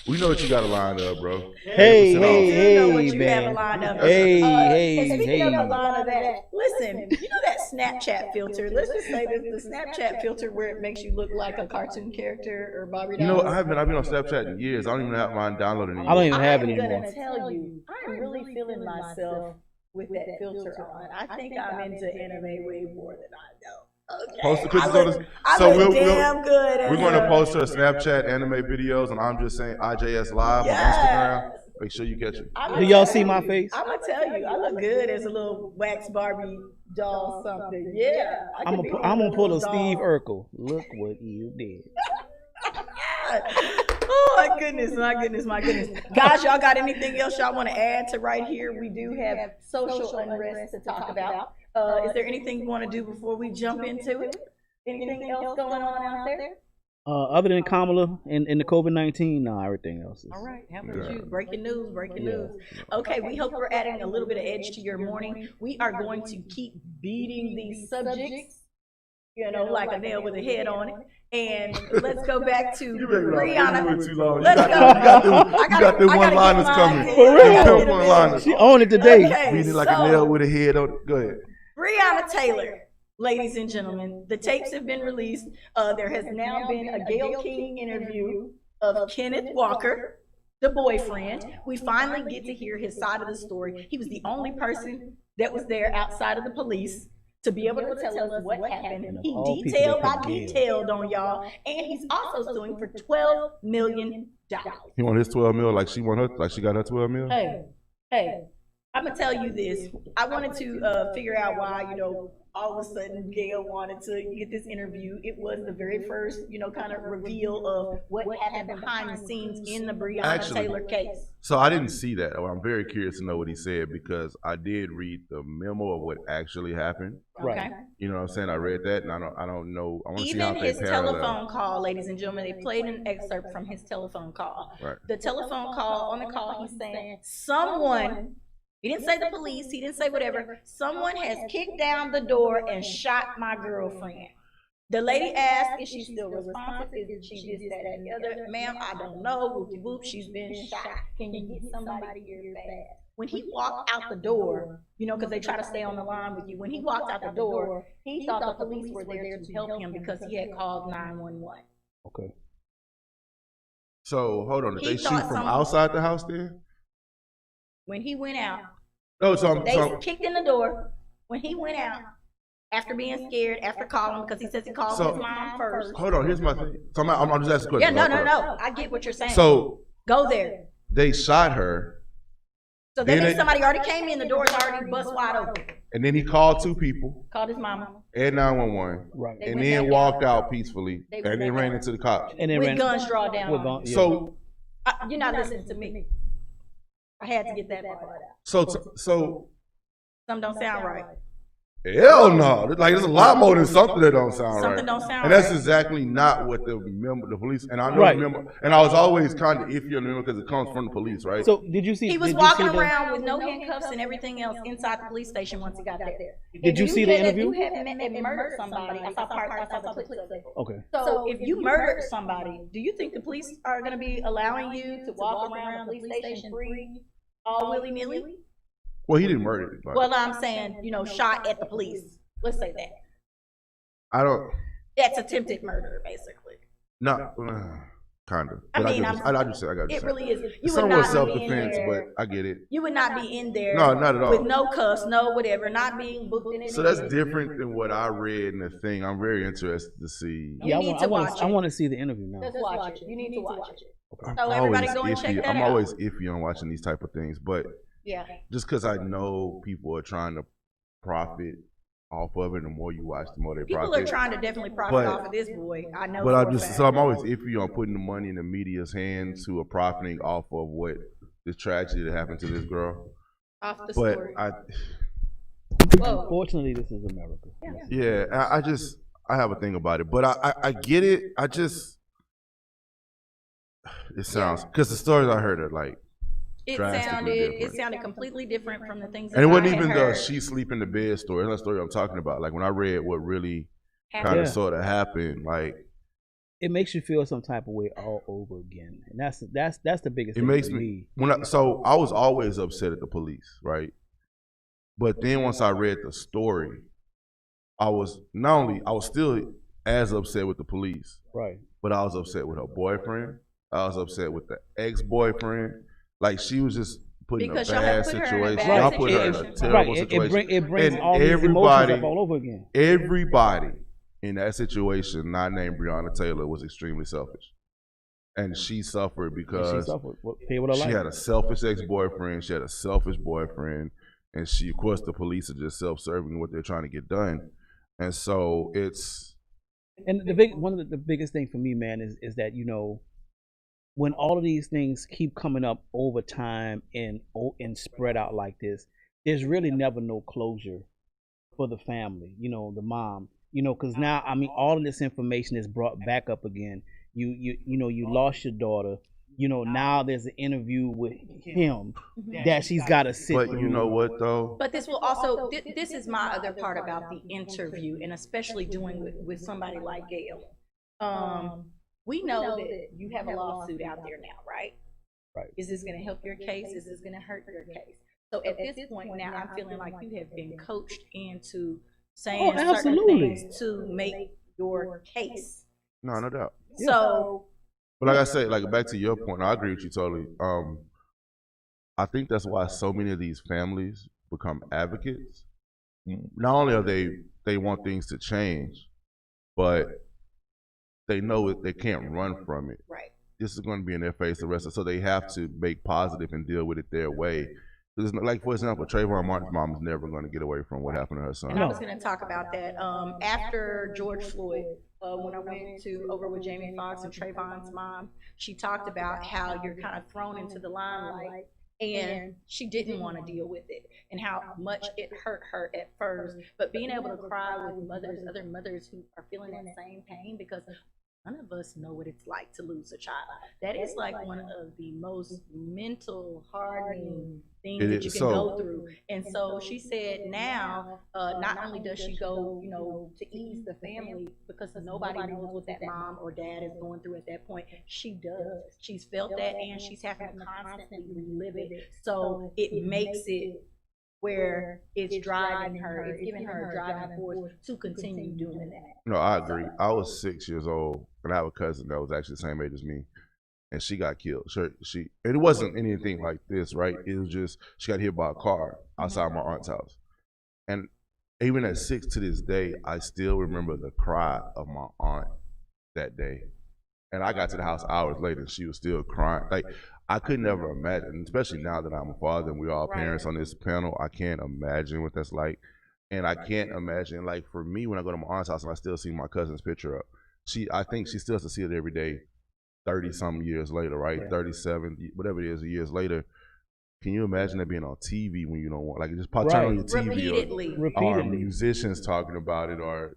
We know what you got lined up, bro. Hey, 100% off. hey, You know what hey, you have man. lined up. Hey, And hey, speaking hey. of a line of that, listen, you know that Snapchat filter? Let's just say this, the Snapchat filter where it makes you look like a cartoon character or Bobby You know, Doll. I've been on Snapchat in years. I don't even have mine downloaded anymore. I don't even have I'm it anymore. gonna tell you, I'm really feeling myself with that filter on. I think I'm into anime way more than I know. Okay. Post the pictures I on look, the. I So look we'll damn good. we're going to post our Snapchat anime videos, and I'm just saying IJS Live on Instagram. Make sure you catch it. Do y'all see my face? I'm gonna tell you, I look good as a little wax Barbie doll something. Yeah, I'm gonna pull a Steve Urkel. Look what you did. Oh my goodness, my goodness, my goodness. Guys, y'all got anything else y'all want to add to right here? We do have social unrest to talk about. Is there anything you want to do before we jump into it? Anything else going on out there? Other than Kamala and the COVID-19, no, everything else is. All right, how about you? Breaking news, breaking news. Okay, we hope we're adding a little bit of edge to your morning. We are going to keep beating these subjects, like a nail with a head on it. And let's go back to Brianna. Too long. Let's go. You got the one-liners coming. For real. You got one-liners. She owned it today. Okay, Beating like so- a nail with a head on it. Go ahead. Brianna Taylor, ladies and gentlemen, the tapes have been released. There has now been a Gayle King interview of Kenneth Walker, the boyfriend. We finally get to hear his side of the story. He was the only person that was there outside of the police to be able to tell us what happened. He All people detailed by that can detailed on y'all, and he's also suing for $12 million. He want his 12 mil like she got her 12 mil? Hey, I'm gonna tell you this. I wanted to figure out why, all of a sudden Gayle wanted to get this interview. It was the very first, kind of reveal of what happened behind the scenes in the Breonna Taylor case. So I didn't see that. I'm very curious to know what he said because I did read the memo of what actually happened. Right. Okay. You know what I'm saying? I read that and I don't know. I want to see Even how they his parallel. telephone call, ladies and gentlemen, they played an excerpt from his telephone call. Right. The telephone call, on the call, he's saying someone He didn't say the police, he didn't say whatever. Someone has kicked down the door and shot my girlfriend. The lady asked, is she still responsive? Is she this, that, and the other? Ma'am, I don't know. Whoopty whoop, she's been shot. Can you get somebody here fast? When he walked out the door, you know, because they try to stay on the line with you. When he walked out the door, he thought the police were there to help him because he had called 911. Okay. So hold on, did He they shoot thought from some- outside the house then? When he went out, No, so they I'm kicked in the door. When he went out, after being scared, after calling, because he says he called So- his mom first. hold on. Here's my thing. So I'm just asking Yeah, questions. no. I get what you're saying. So Go there. they shot her, So that Then means they- somebody already came in, the door's already bust wide open. and then he called 2 people Called his mama. and 911, Right. They and went then back walked out. out peacefully, They and went then back ran out. into the cops. And then With ran. guns drawn down. With on gun- him. yeah. So You're not listening to me. I had to get that part out. so Something don't sound right. hell no. Like there's a lot more than something that don't sound Something right. don't sound And that's right. exactly not what the police. And I know Right. the member, and I was always kind of iffy on the member because it comes from the police, right? So did you see? He was did you walking see the- around with no handcuffs and everything else inside the police station once he got there. Did you see the interview? You had murdered somebody. I saw the clips of it. Okay. So if you murdered somebody, do you think the police are gonna be allowing you to walk around the police station free, all willy-nilly? Well, he didn't murder anybody. Well, I'm saying, you know, shot at the police. Let's say that. I don't. That's attempted murder, basically. No, kind of. I But mean, I just said I got to It say. really is. You It's would somewhat not be in self-defense, there. but I get it. You would not be in there. No, not at all. With no cuffs, no whatever, not being booked in. So that's different than what I read in the thing. I'm very interested to see. You need to watch I it. want to see the interview now. Just watch it. You need to watch it. I'm So everybody always go and check iffy. that I'm out. always iffy on watching these type of things, but Yeah. just because I know people are trying to profit off of it, the more you watch, the more they People profit. are trying to definitely profit But- off of this boy. I know. But for I a just fact. so I'm always iffy on putting the money in the media's hands who are profiting off of what this tragedy that happened to this girl. Off the But story. Whoa. Unfortunately, this is America. I have a thing about it, but I get it. It sounds because the stories I heard are like, It drastically sounded different. completely different from the things. and it that wasn't I had even the heard she sleep in the bed story. That's the story I'm talking about. Like when I read what really kind happen. of Yeah. sort of happened, like It makes you feel some type of way all over again, and that's the biggest. it thing makes for me so I was always upset at the police, right? But then once I read the story, I was still as upset with the police, Right. but I was upset with her boyfriend. I was upset with the ex-boyfriend. Like she was just put in a Because y'all have bad put her in a situation. bad Y'all put her in a situation. terrible Right. situation. It brings And all these emotions everybody- up all over again. Everybody in that situation, not named Breonna Taylor, was extremely selfish, and she suffered And she because suffered. Paid with her she life. had a selfish ex-boyfriend. She had a selfish boyfriend, and she, of course, the police are just self-serving in what they're trying to get done, and so it's And one of the biggest thing for me, man, is that when all of these things keep coming up over time and spread out like this, there's really never no closure for the family. The mom. Because now all of this information is brought back up again. You lost your daughter. Now there's an interview with him that she's got to sit but through. you know what though? But this will also, this is my other part about the interview, and especially doing with somebody like Gail. We know that you have a lawsuit out there now, right? Right. Is this gonna help your case? Is this gonna hurt your case? So at this point now, I'm feeling like you have been coached into saying certain absolutely. things to make your case. No doubt. So, But like I say, like back to your point, I agree with you totally. I think that's why so many of these families become advocates. Not only are they want things to change, but they know they can't run from it. right. This is going to be in their face the rest of, so they have to make positive and deal with it their way. Because like for example, Trayvon Martin's mom is never going to get away from what happened to her son. And I was going to talk about that after George Floyd. When I went over with Jamie Foxx and Trayvon's mom, she talked about how you're kind of thrown into the limelight, and she didn't want to deal with it, and how much it hurt her at first. But being able to cry with other mothers who are feeling that same pain, because none of us know what it's like to lose a child. That is like one of the most mental hardening things that you can go through. And so she said now, not only does she go, to ease the family, because nobody knows what that mom or dad is going through at that point. She does. She's felt that, and she's having to constantly relive it. So it makes it where it's driving her, it's giving her a driving force to continue doing that. No, I agree. I was 6 years old, and I have a cousin that was actually the same age as me, and she got killed. And it wasn't anything like this, right? It was just she got hit by a car outside my aunt's house. And even at 6 to this day, I still remember the cry of my aunt that day. And I got to the house hours later, and she was still crying. Like, I could never imagine, especially now that I'm a father and we're all parents on this panel, I can't imagine what that's like. And I can't imagine, like, for me, when I go to my aunt's house and I still see my cousin's picture up, I think she still has to see it every day, 30-something years later, right? 37, whatever it is, years later. Can you imagine that being on TV when you don't want, like, just turn on your TV or musicians talking about it, or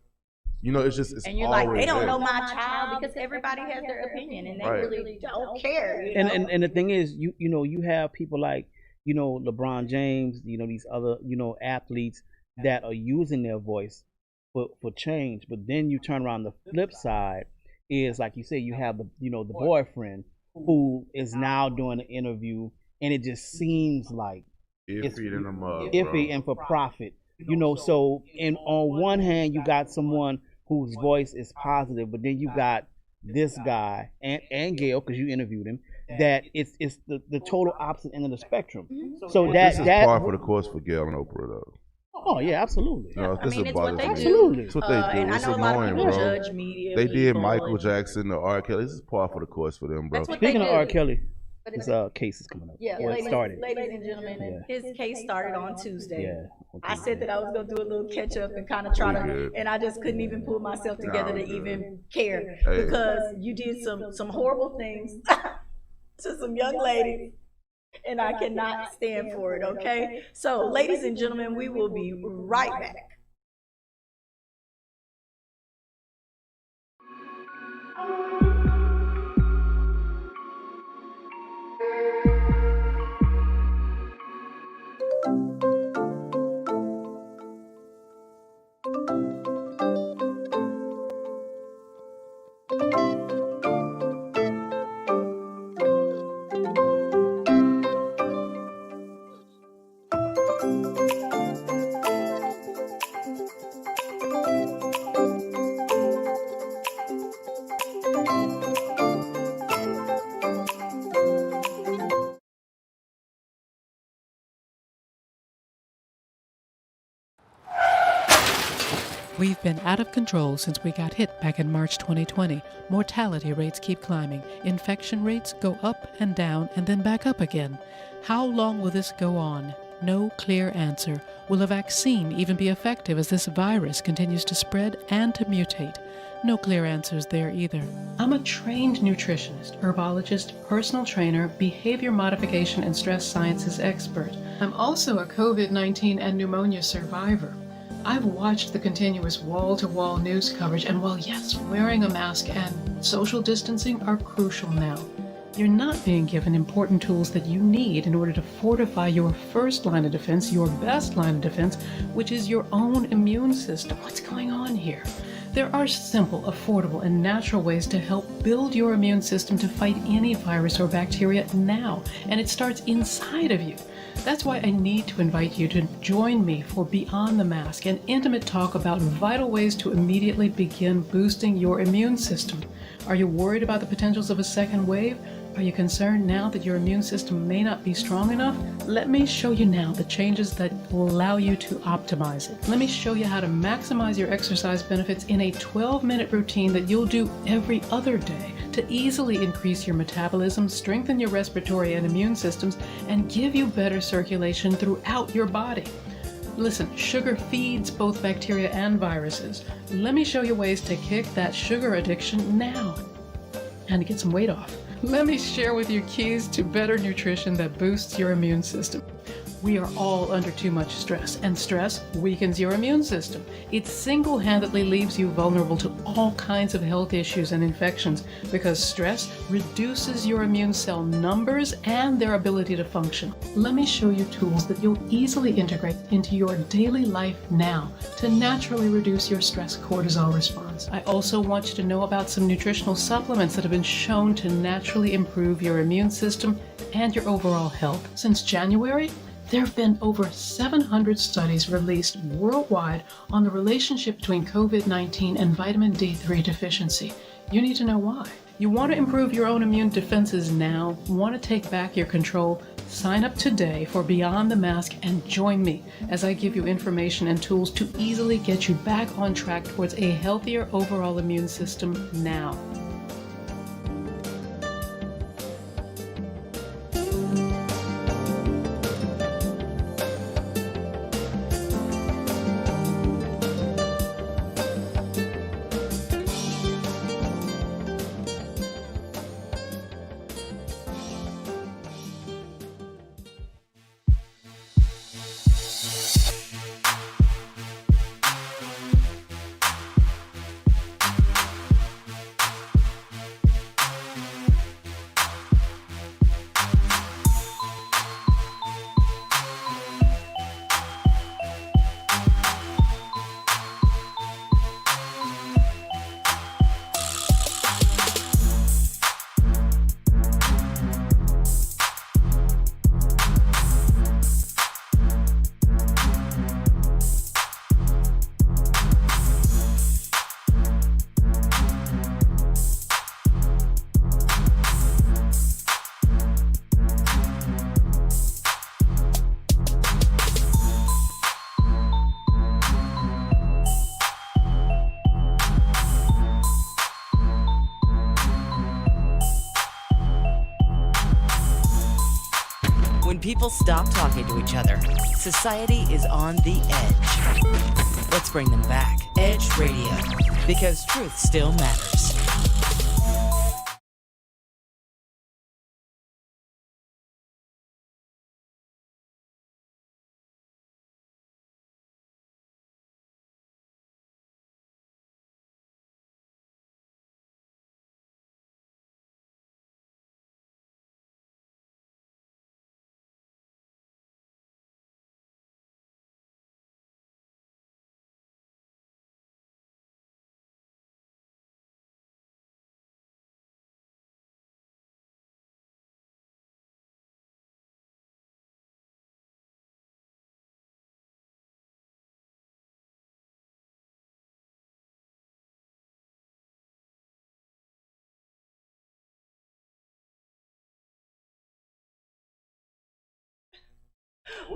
it's and you're like, they don't know my child, because everybody has their opinion and they really don't care. And the thing is, you have people like, LeBron James, these other, athletes that are using their voice for change. But then you turn around, the flip side is, like you say, you have the boyfriend who is now doing an interview, and it just seems like it's iffy and for profit. So on one hand you got someone whose voice is positive, but then you got this guy and Gail, because you interviewed him, that it's the total opposite end of the spectrum. So this is par for the course for Gail and Oprah, though. Oh yeah, absolutely. It's what they do. Absolutely. It's what they do. And It's I know a lot of annoying, people bro. judge media. They did Michael Jackson, the R. Kelly. This is par for the course for them, bro. Speaking of R. Kelly, his case is coming up. Yeah, it started. Ladies and gentlemen, his case started on Tuesday. Yeah. Okay. I said that I was gonna do a little catch up and kind of try to, and I just couldn't even pull myself together to even care, because you did some horrible things to some young ladies, and I cannot stand for it. Okay, so ladies and gentlemen, we will be right back. We've been out of control since we got hit back in March 2020. Mortality rates keep climbing. Infection rates go up and down and then back up again. How long will this go on? No clear answer. Will a vaccine even be effective as this virus continues to spread and to mutate? No clear answers there either. I'm a trained nutritionist, herbologist, personal trainer, behavior modification and stress sciences expert. I'm also a COVID-19 and pneumonia survivor. I've watched the continuous wall-to-wall news coverage, and while yes, wearing a mask and social distancing are crucial now, you're not being given important tools that you need in order to fortify your first line of defense, your best line of defense, which is your own immune system. What's going on here? There are simple, affordable, and natural ways to help build your immune system to fight any virus or bacteria now, and it starts inside of you. That's why I need to invite you to join me for Beyond the Mask, an intimate talk about vital ways to immediately begin boosting your immune system. Are you worried about the potentials of a second wave? Are you concerned now that your immune system may not be strong enough? Let me show you now the changes that will allow you to optimize it. Let me show you how to maximize your exercise benefits in a 12-minute routine that you'll do every other day to easily increase your metabolism, strengthen your respiratory and immune systems, and give you better circulation throughout your body. Listen, sugar feeds both bacteria and viruses. Let me show you ways to kick that sugar addiction now and to get some weight off. Let me share with you keys to better nutrition that boosts your immune system. We are all under too much stress, and stress weakens your immune system. It single-handedly leaves you vulnerable to all kinds of health issues and infections because stress reduces your immune cell numbers and their ability to function. Let me show you tools that you'll easily integrate into your daily life now to naturally reduce your stress cortisol response. I also want you to know about some nutritional supplements that have been shown to naturally improve your immune system and your overall health. Since January, there have been over 700 studies released worldwide on the relationship between COVID-19 and vitamin D3 deficiency. You need to know why. You want to improve your own immune defenses now, want to take back your control? Sign up today for Beyond the Mask and join me as I give you information and tools to easily get you back on track towards a healthier overall immune system now. When people stop talking to each other, society is on the edge. Let's bring them back. Edge Radio, because truth still matters.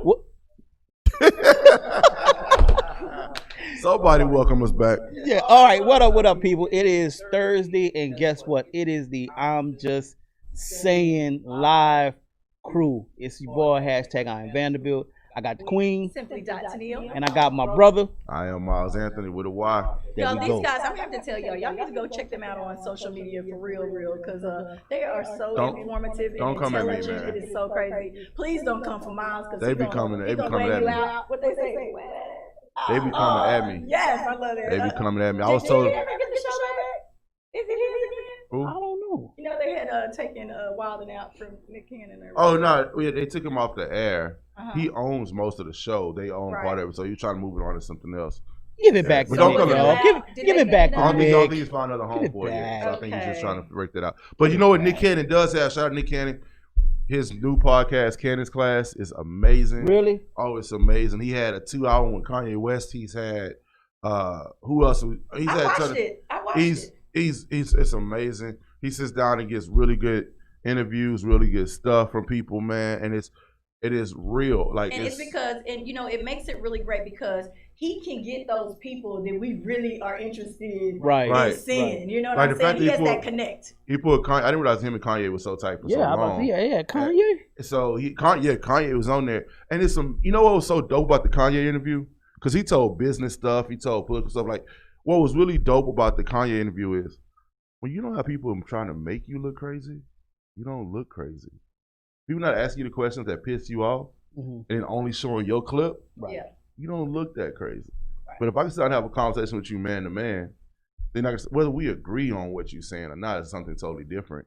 What? Somebody welcome us back. Yeah. All right. What up, people? It is Thursday, and guess what? It is the I'm Just Saying live crew. It's your boy hashtag I am Vanderbilt. I got the Queen, Simply Tennille. and I got my brother. I am Miles Anthony with a Y. There Y'all, we these go. guys, I'm gonna have to tell y'all need to go check them out on social media for real, because they are so Don't- informative and don't come at me, intelligent. man. It is so crazy. Please don't come for Miles, because They be coming at me. What they say? They be coming at me. Yes, I love that. They be coming at me. I was Did told. you ever get the show back? Is it his again? I Who? don't know. You know they had taken Wildin' Out from Nick Cannon. And Oh no, they took him off the air. Uh-huh. He owns most of the show. They own part of it, so you're trying to move it on to something else. Give it back But to don't me, come at y'all. me. Give it back I to don't think me. he's found another home Get it for it yet. So I think he's just back. trying to break that out. But you know what Nick Cannon does have? Shout out to Nick Cannon. His new podcast, Cannon's Class, is amazing. Really? Oh, it's amazing. He had a 2-hour with Kanye West. He's had who else? He's I had watched it. I watched it. He's it's amazing. He sits down and gets really good interviews, really good stuff from people, man, and it is real. Like And it's because, and you know, it makes it really great because he can get those people that we really are interested in Right. seeing. You know what Like I'm the fact saying? He that has he that connect. He put Kanye. I didn't realize him and Kanye was so tight for so Yeah, long. yeah, Kanye. So Kanye was on there, and it's some. You know what was so dope about the Kanye interview? Because he told business stuff, he told political stuff. Like what was really dope about the Kanye interview is when you don't have people trying to make you look crazy, you don't look crazy. People not asking you the questions that piss you off. Mm-hmm. and then only showing your clip, Right. Yeah. you don't look that crazy. Right. But if I can sit down and have a conversation with you man to man, then whether we agree on what you're saying or not is something totally different.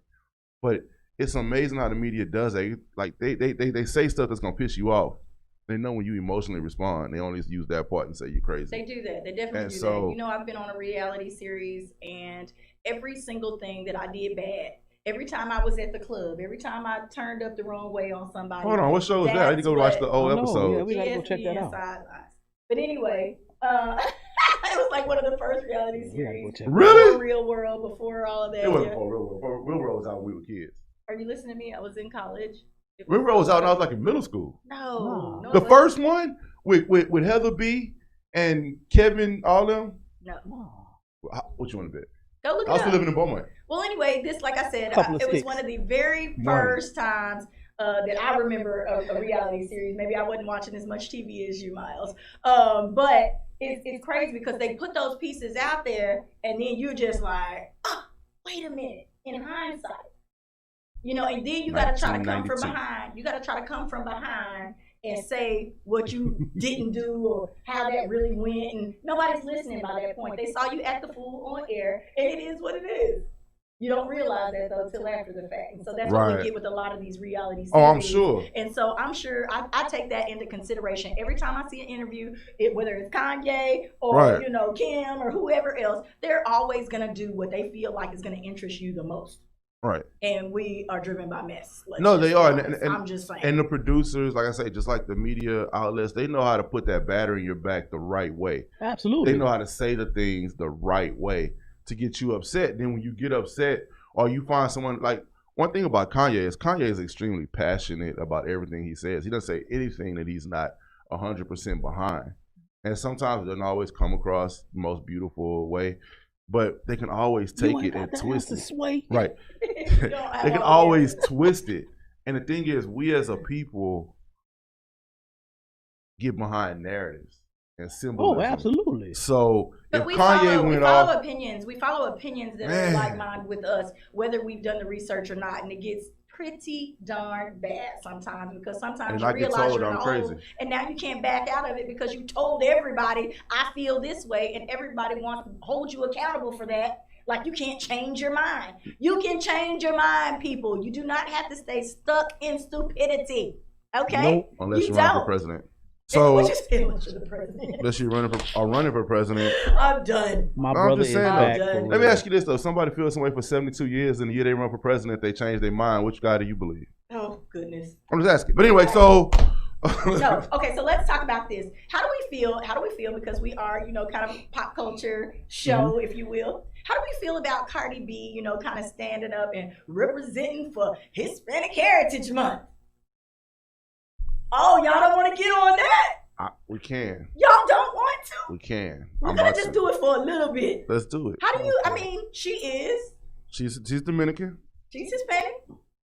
But it's amazing how the media does that. Like they say stuff that's gonna piss you off. They know when you emotionally respond. They only use that part and say you're crazy. They do that. They definitely And do so- that. You know, I've been on a reality series, and every single thing that I did bad, every time I was at the club, every time I turned up the wrong way on somebody. Hold on, what show is that? I need to go watch the old I know, episode. yeah, we gotta go check that ESPN out. Sidelines. But anyway, it was like one of the first reality We gotta series. go check that Really? Before Real World, before all of that. It wasn't yeah. before Real World. Real World was out when we were kids. Are you listening to me? I was in college. Real World was out when I was like in middle school. No. No. no The it wasn't. first one with Heather B and Kevin, all them. No. What you want to bet? Go look it I was up. still living in Beaumont. Well, anyway, this, like I said, Couple of it was sticks. one of the very first times that I remember a reality series. Maybe I wasn't watching as much TV as you, Miles. But it's crazy because they put those pieces out there, and then you're just like, oh, wait a minute. In hindsight, you know, and then you got to try to come from 1992. behind. You got to try to come from behind and say what you didn't do or how that really went. And nobody's listening by that point. They saw you act the fool on air, and it is what it is. You don't realize that though till after the fact. And so that's what Right. we get with a lot of these reality series. Oh, I'm sure. And so I'm sure I take that into consideration every time I see an interview, whether it's Kanye or Right. you know Kim or whoever else. They're always gonna do what they feel like is gonna interest you the most. Right. And we are driven by mess. Let's No, just they be are. honest. And I'm just saying. And the producers, like I say, just like the media outlets, they know how to put that battery in your back the right way. Absolutely. They know how to say the things the right way to get you upset. Then when you get upset or you find someone, like, one thing about Kanye is extremely passionate about everything he says. He doesn't say anything that he's not 100% behind. And sometimes it doesn't always come across the most beautiful way, but they can always take You ain't it got and the twist answer, it. Sway. Right. You don't have They can all the always answers. twist it. And the thing is, we as a people get behind narratives and symbolism. Oh, absolutely. So But if we Kanye went follow off, opinions. We follow opinions that Man. are like-minded with us, whether we've done the research or not, and it gets pretty darn bad sometimes because sometimes and you I get realize told you're in I'm a crazy. hole, and now you can't back out of it because you told everybody I feel this way, and everybody wants to hold you accountable for that. Like you can't change your mind. You can change your mind, people. You do not have to stay stuck in stupidity. Okay? Nope. Unless you you're running for don't. president. What So you say, unless you're the president? unless you're running for president. I'm done. My I'm brother just is saying, back. though. for Let me real. ask you this though: somebody feels some way for 72 years, and the year they run for president, they change their mind. Which guy do you believe? Oh goodness. I'm just asking. But anyway, so No. Okay, so let's talk about this. How do we feel? Because we are, you know, kind of pop culture show, if you will. How do we feel about Cardi B, you know, kind of standing up and representing for Hispanic Heritage Month? Oh, y'all don't want to get on that? we can, Y'all don't want to? we can. We're I'm gonna about just to. do it for a little bit. Let's do it. How do you? I mean, she is. She's Dominican. She's Hispanic.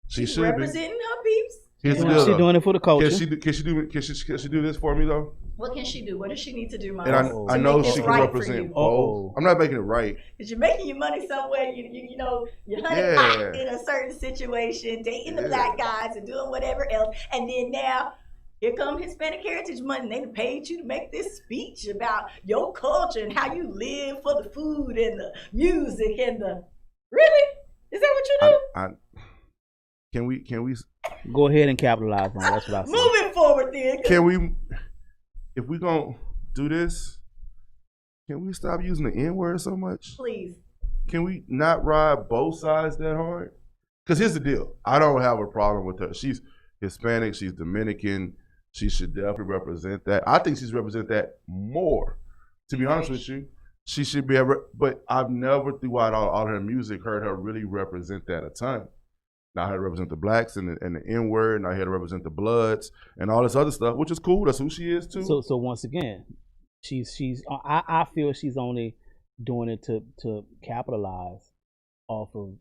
She She's should be. representing her peeps. Here's the She's deal. though. doing it for the culture. Can she do this for me though? What can she do? What does she need to do, Mom? And I know make this she can right for represent you? both. Uh-oh. I'm not making it right. Because you're making your money somewhere, you know, you're hunting Yeah. hot in a certain situation, dating the Yeah. black guys and doing whatever else. And then now, here come Hispanic Heritage Month, and they paid you to make this speech about your culture and how you live for the food and the music and the... Really? Is that what you do? Can we Go ahead and capitalize on it. That's what I said. Moving forward then. if we gonna do this, can we stop using the N-word so much? Please. Can we not ride both sides that hard? Because here's the deal. I don't have a problem with her. She's Hispanic. She's Dominican. She should definitely represent that. I think she's represent that more. To be honest with you, she should be able. But I've never, throughout all her music, heard her really represent that a ton. Now I had to represent the blacks and the N-word, and I had to represent the Bloods and all this other stuff, which is cool. That's who she is too. So once again, she's. I feel she's only doing it to capitalize off of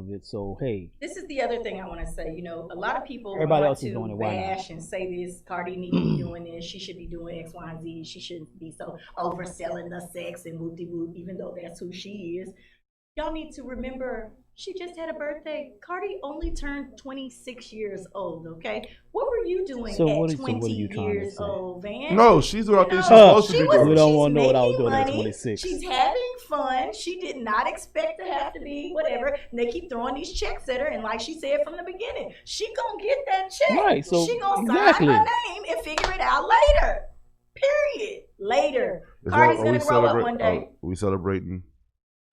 it. So hey, This is the other thing I want to say. You know, a lot of people Everybody want else is to doing it. Why not? bash and say this. Cardi need to be doing this. She should be doing X, Y, and Z. She shouldn't be so overselling the sex and whoop-de-whoop, even though that's who she is. Y'all need to remember She just had a birthday. Cardi only turned 26 years old, okay? What were you doing So at what are 20 you trying to years say? old, Van? No, she's doing things she's know, supposed to be doing. We don't she's want to know what I was making doing at money. 26. She's having fun. She did not expect to have to be whatever. And they keep throwing these checks at her. And like she said from the beginning, she gonna get that check. Right, so she gonna exactly. sign her name and figure it out later. Period. Later. Is Cardi's that- gonna grow up one day. we celebrating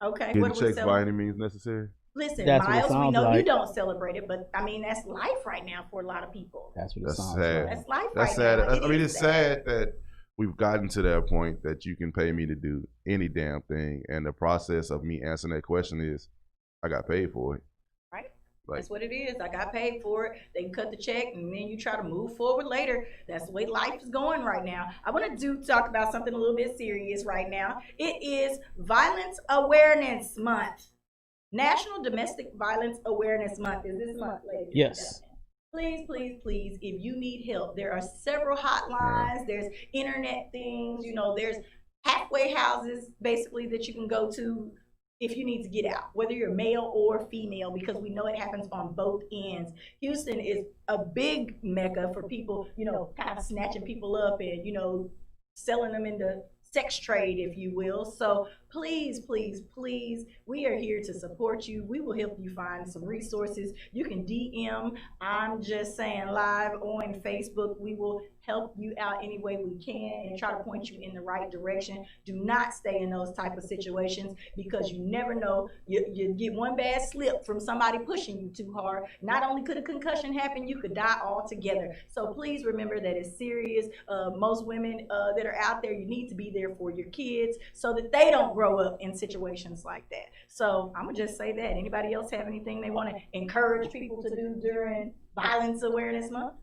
Okay, getting what do we checks by celebrate? any means necessary? Listen, That's what it Miles, we sounds know you like. don't celebrate it, but I mean that's life right now for a lot of people. That's what it That's sounds sad. like. That's life That's right sad. now. I mean, is it's sad that we've gotten to that point that you can pay me to do any damn thing, and the process of me answering that question is, I got paid for it. Right. Like, That's what it is. I got paid for it. They can cut the check, and then you try to move forward later. That's the way life is going right now. I want to talk about something a little bit serious right now. It is Violence Awareness Month. National Domestic Violence Awareness Month is this month, ladies. and Yes. gentlemen. Please, please, please, if you need help, there are several hotlines. There's internet things. You know, there's halfway houses basically that you can go to if you need to get out, whether you're male or female, because we know it happens on both ends. Houston is a big mecca for people, you know, kind of snatching people up and, you know, selling them into sex trade, if you will. So please, please, please, we are here to support you. We will help you find some resources. You can DM I'm Just Saying Live on Facebook. We will help you out any way we can and try to point you in the right direction. Do not stay in those type of situations because you never know. You get one bad slip from somebody pushing you too hard. Not only could a concussion happen, you could die altogether. So please remember that it's serious. Most women that are out there, you need to be there for your kids so that they don't grow up in situations like that. So I'm gonna just say that. Anybody else have anything they want to encourage people to do during Violence Awareness Month?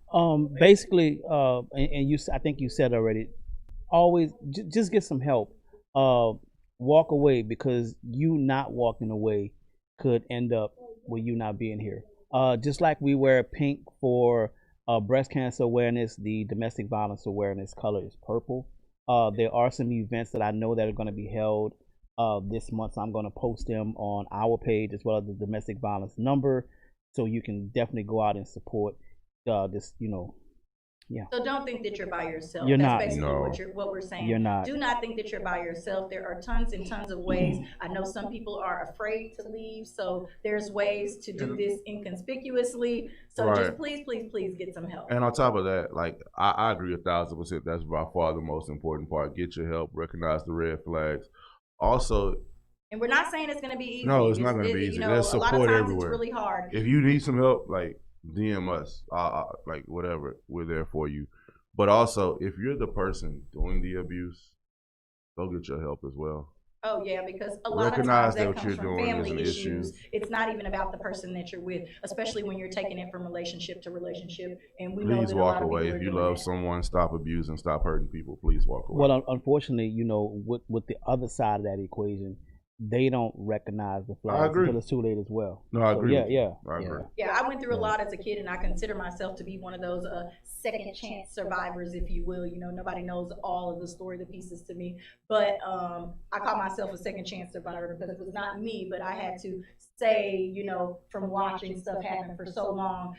Basically, and you, I think you said already. Always just get some help. Walk away, because you not walking away could end up with you not being here. Just like we wear pink for breast cancer awareness, the domestic violence awareness color is purple. There are some events that I know that are going to be held this month. So I'm going to post them on our page as well as the domestic violence number, so you can definitely go out and support this. You know, yeah. So don't think that you're by yourself. You're That's not. basically No. what we're saying. You're not. Do not think that you're by yourself. There are tons and tons of ways. I know some people are afraid to leave, so there's ways to do this inconspicuously. So Right. just please, please, please get some help. and on top of that, like I agree 1,000%. That's by far the most important part. Get your help. Recognize the red flags. Also, And we're not saying it's going to be easy. No, it's not gonna be easy. You know, There's a lot of support times everywhere. It's really hard. if you need some help, like DM us, like whatever, we're there for you. But also, if you're the person doing the abuse, go get your help as well. Oh yeah, because a lot Recognize of times that that what comes you're from doing is family an issues. issue. It's not even about the person that you're with, especially when you're taking it from relationship to relationship. And we know Please that a lot walk of away. people are If you doing love that. someone, stop abusing, stop hurting people. Please walk away. Well, unfortunately, you know, with the other side of that equation, they don't recognize the flags agree. until it's too late as well. No, I So, agree yeah, with you. yeah, I yeah. agree. Yeah, I went through a lot as a kid, and I consider myself to be one of those second chance survivors, if you will. You know, nobody knows all of the story, the pieces to me, but I call myself a second chance survivor because it was not me, but I had to say, you know, from watching stuff happen for so long,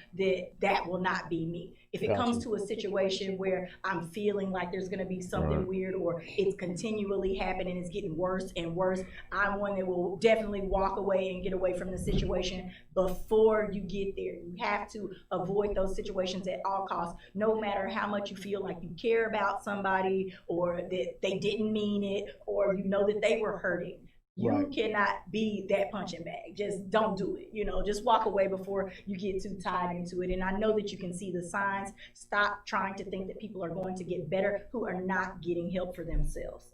that will not be me. If it Gotcha. comes to a situation where I'm feeling like there's going to be something Right. weird, or it's continually happening, it's getting worse and worse, I'm one that will definitely walk away and get away from the situation before you get there. You have to avoid those situations at all costs, no matter how much you feel like you care about somebody, or that they didn't mean it, or you know that they were hurting. You Right. cannot be that punching bag. Just don't do it. You know, just walk away before you get too tied into it. And I know that you can see the signs. Stop trying to think that people are going to get better who are not getting help for themselves.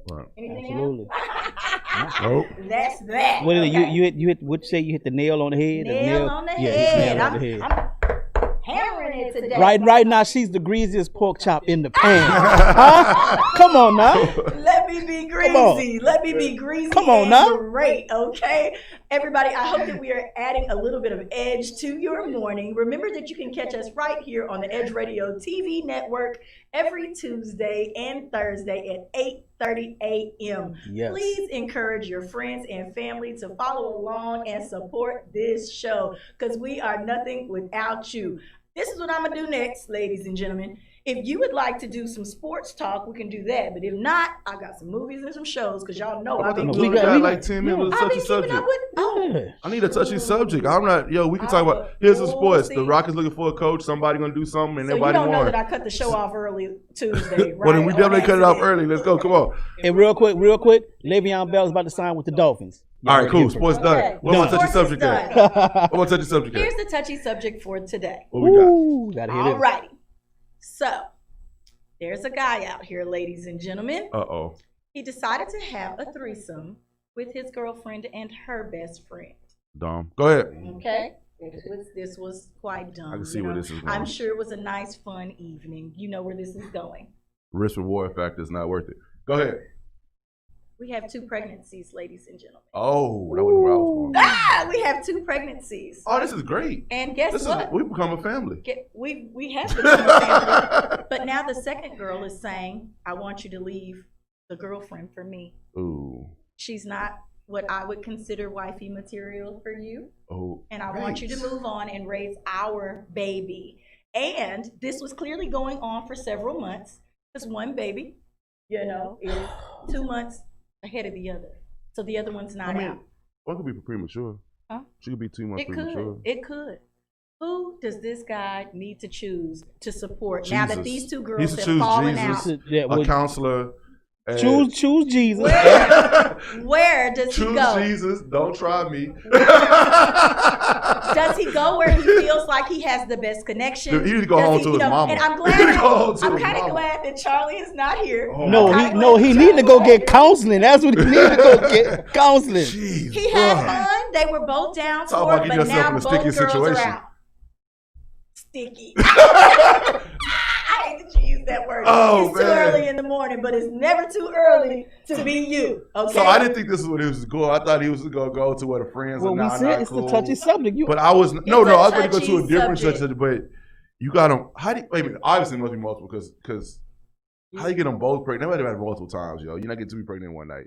Right. Anything Absolutely. else? Nope. That's that. What is it? Okay. You hit? Would you say you hit the nail on the head? Nail on the Yeah, head. nail on the head. I'm hammering it today. Right now, she's the greasiest pork chop in the pan. Huh? Come on now. Let me be Come on. greasy. Let me be greasy. Come on and now. Great, okay? Everybody, I hope that we are adding a little bit of edge to your morning. Remember that you can catch us right here on the Edge Radio TV network every Tuesday and Thursday at 8:30 a.m. Yes. Please encourage your friends and family to follow along and support this show because we are nothing without you. This is what I'm going to do next, ladies and gentlemen. If you would like to do some sports talk, we can do that. But if not, I got some movies and some shows because y'all know I've been we We got- got we- like 10 minutes with a I've touchy been keeping subject. up with. Oh, Yeah. I need a touchy subject. I'm not, we can talk about, here's the sports. see. The Rockets looking for a coach, somebody going to do something, and so you everybody don't know won. that I cut the show off early Tuesday, right? Well, then we On definitely cut it off accident. early. Let's go. Come on. And real quick, Le'Veon Bell is about to sign with the Dolphins. All right, cool. Sports Okay. done. What about touchy Sports subject is at? done. What about touchy subject Here's at? the touchy subject for today. What we got? Ooh, gotta hear this. Alrighty. So, there's a guy out here, ladies and gentlemen. Uh-oh. He decided to have a threesome with his girlfriend and her best friend. Dom. Go ahead. Okay? This was quite dumb. I can see you where know. this is going. I'm sure it was a nice, fun evening. You know where this is going. Risk reward factor is not worth it. Go ahead. We have 2 pregnancies, ladies and gentlemen. Oh, that wasn't where I was going. We have 2 pregnancies. Oh, this is great. And guess This is, what? we become a family. We have become a family. But now the second girl is saying, I want you to leave the girlfriend for me. Ooh. She's not what I would consider wifey material for you. Oh. And I want you to move on and raise our baby. And this was clearly going on for several months because one baby, is 2 months ahead of the other. So the other one's not out. One could be premature. Huh? She could be 2 months It premature. could. It could. Who does this guy need to choose to support now that Jesus. these 2 He girls needs to have choose fallen Jesus. out? Yeah, A well, counselor. and- choose Jesus. Where does he Choose go? Jesus. Don't try me. Does he go where he feels like he has the best connection? He need to go Does home he, to his mama. And I'm He need to go home glad. to I'm his kind of mama. glad that Charlie is not here. Oh, No, my he need to go get counseling. That's what he need to go get counseling. Jeez, He had bruh. fun. They were both down Talk for about it, getting but yourself now in a both sticky girls situation. are out. Sticky. I hate that you use that word. Oh, it's too man. early in the morning, but it's never too early to be you. Okay. So I didn't think this is what he was going. I thought he was going to go to where the friends Well, are we now said not it's cool. the touchy subject. You, But I was no. I was going to go to a touchy different subject. subject. But you got them. How do you, wait a minute? Obviously, it must be multiple because how you get them both pregnant? They might have had multiple times, yo. You're not getting 2 pregnant in one night.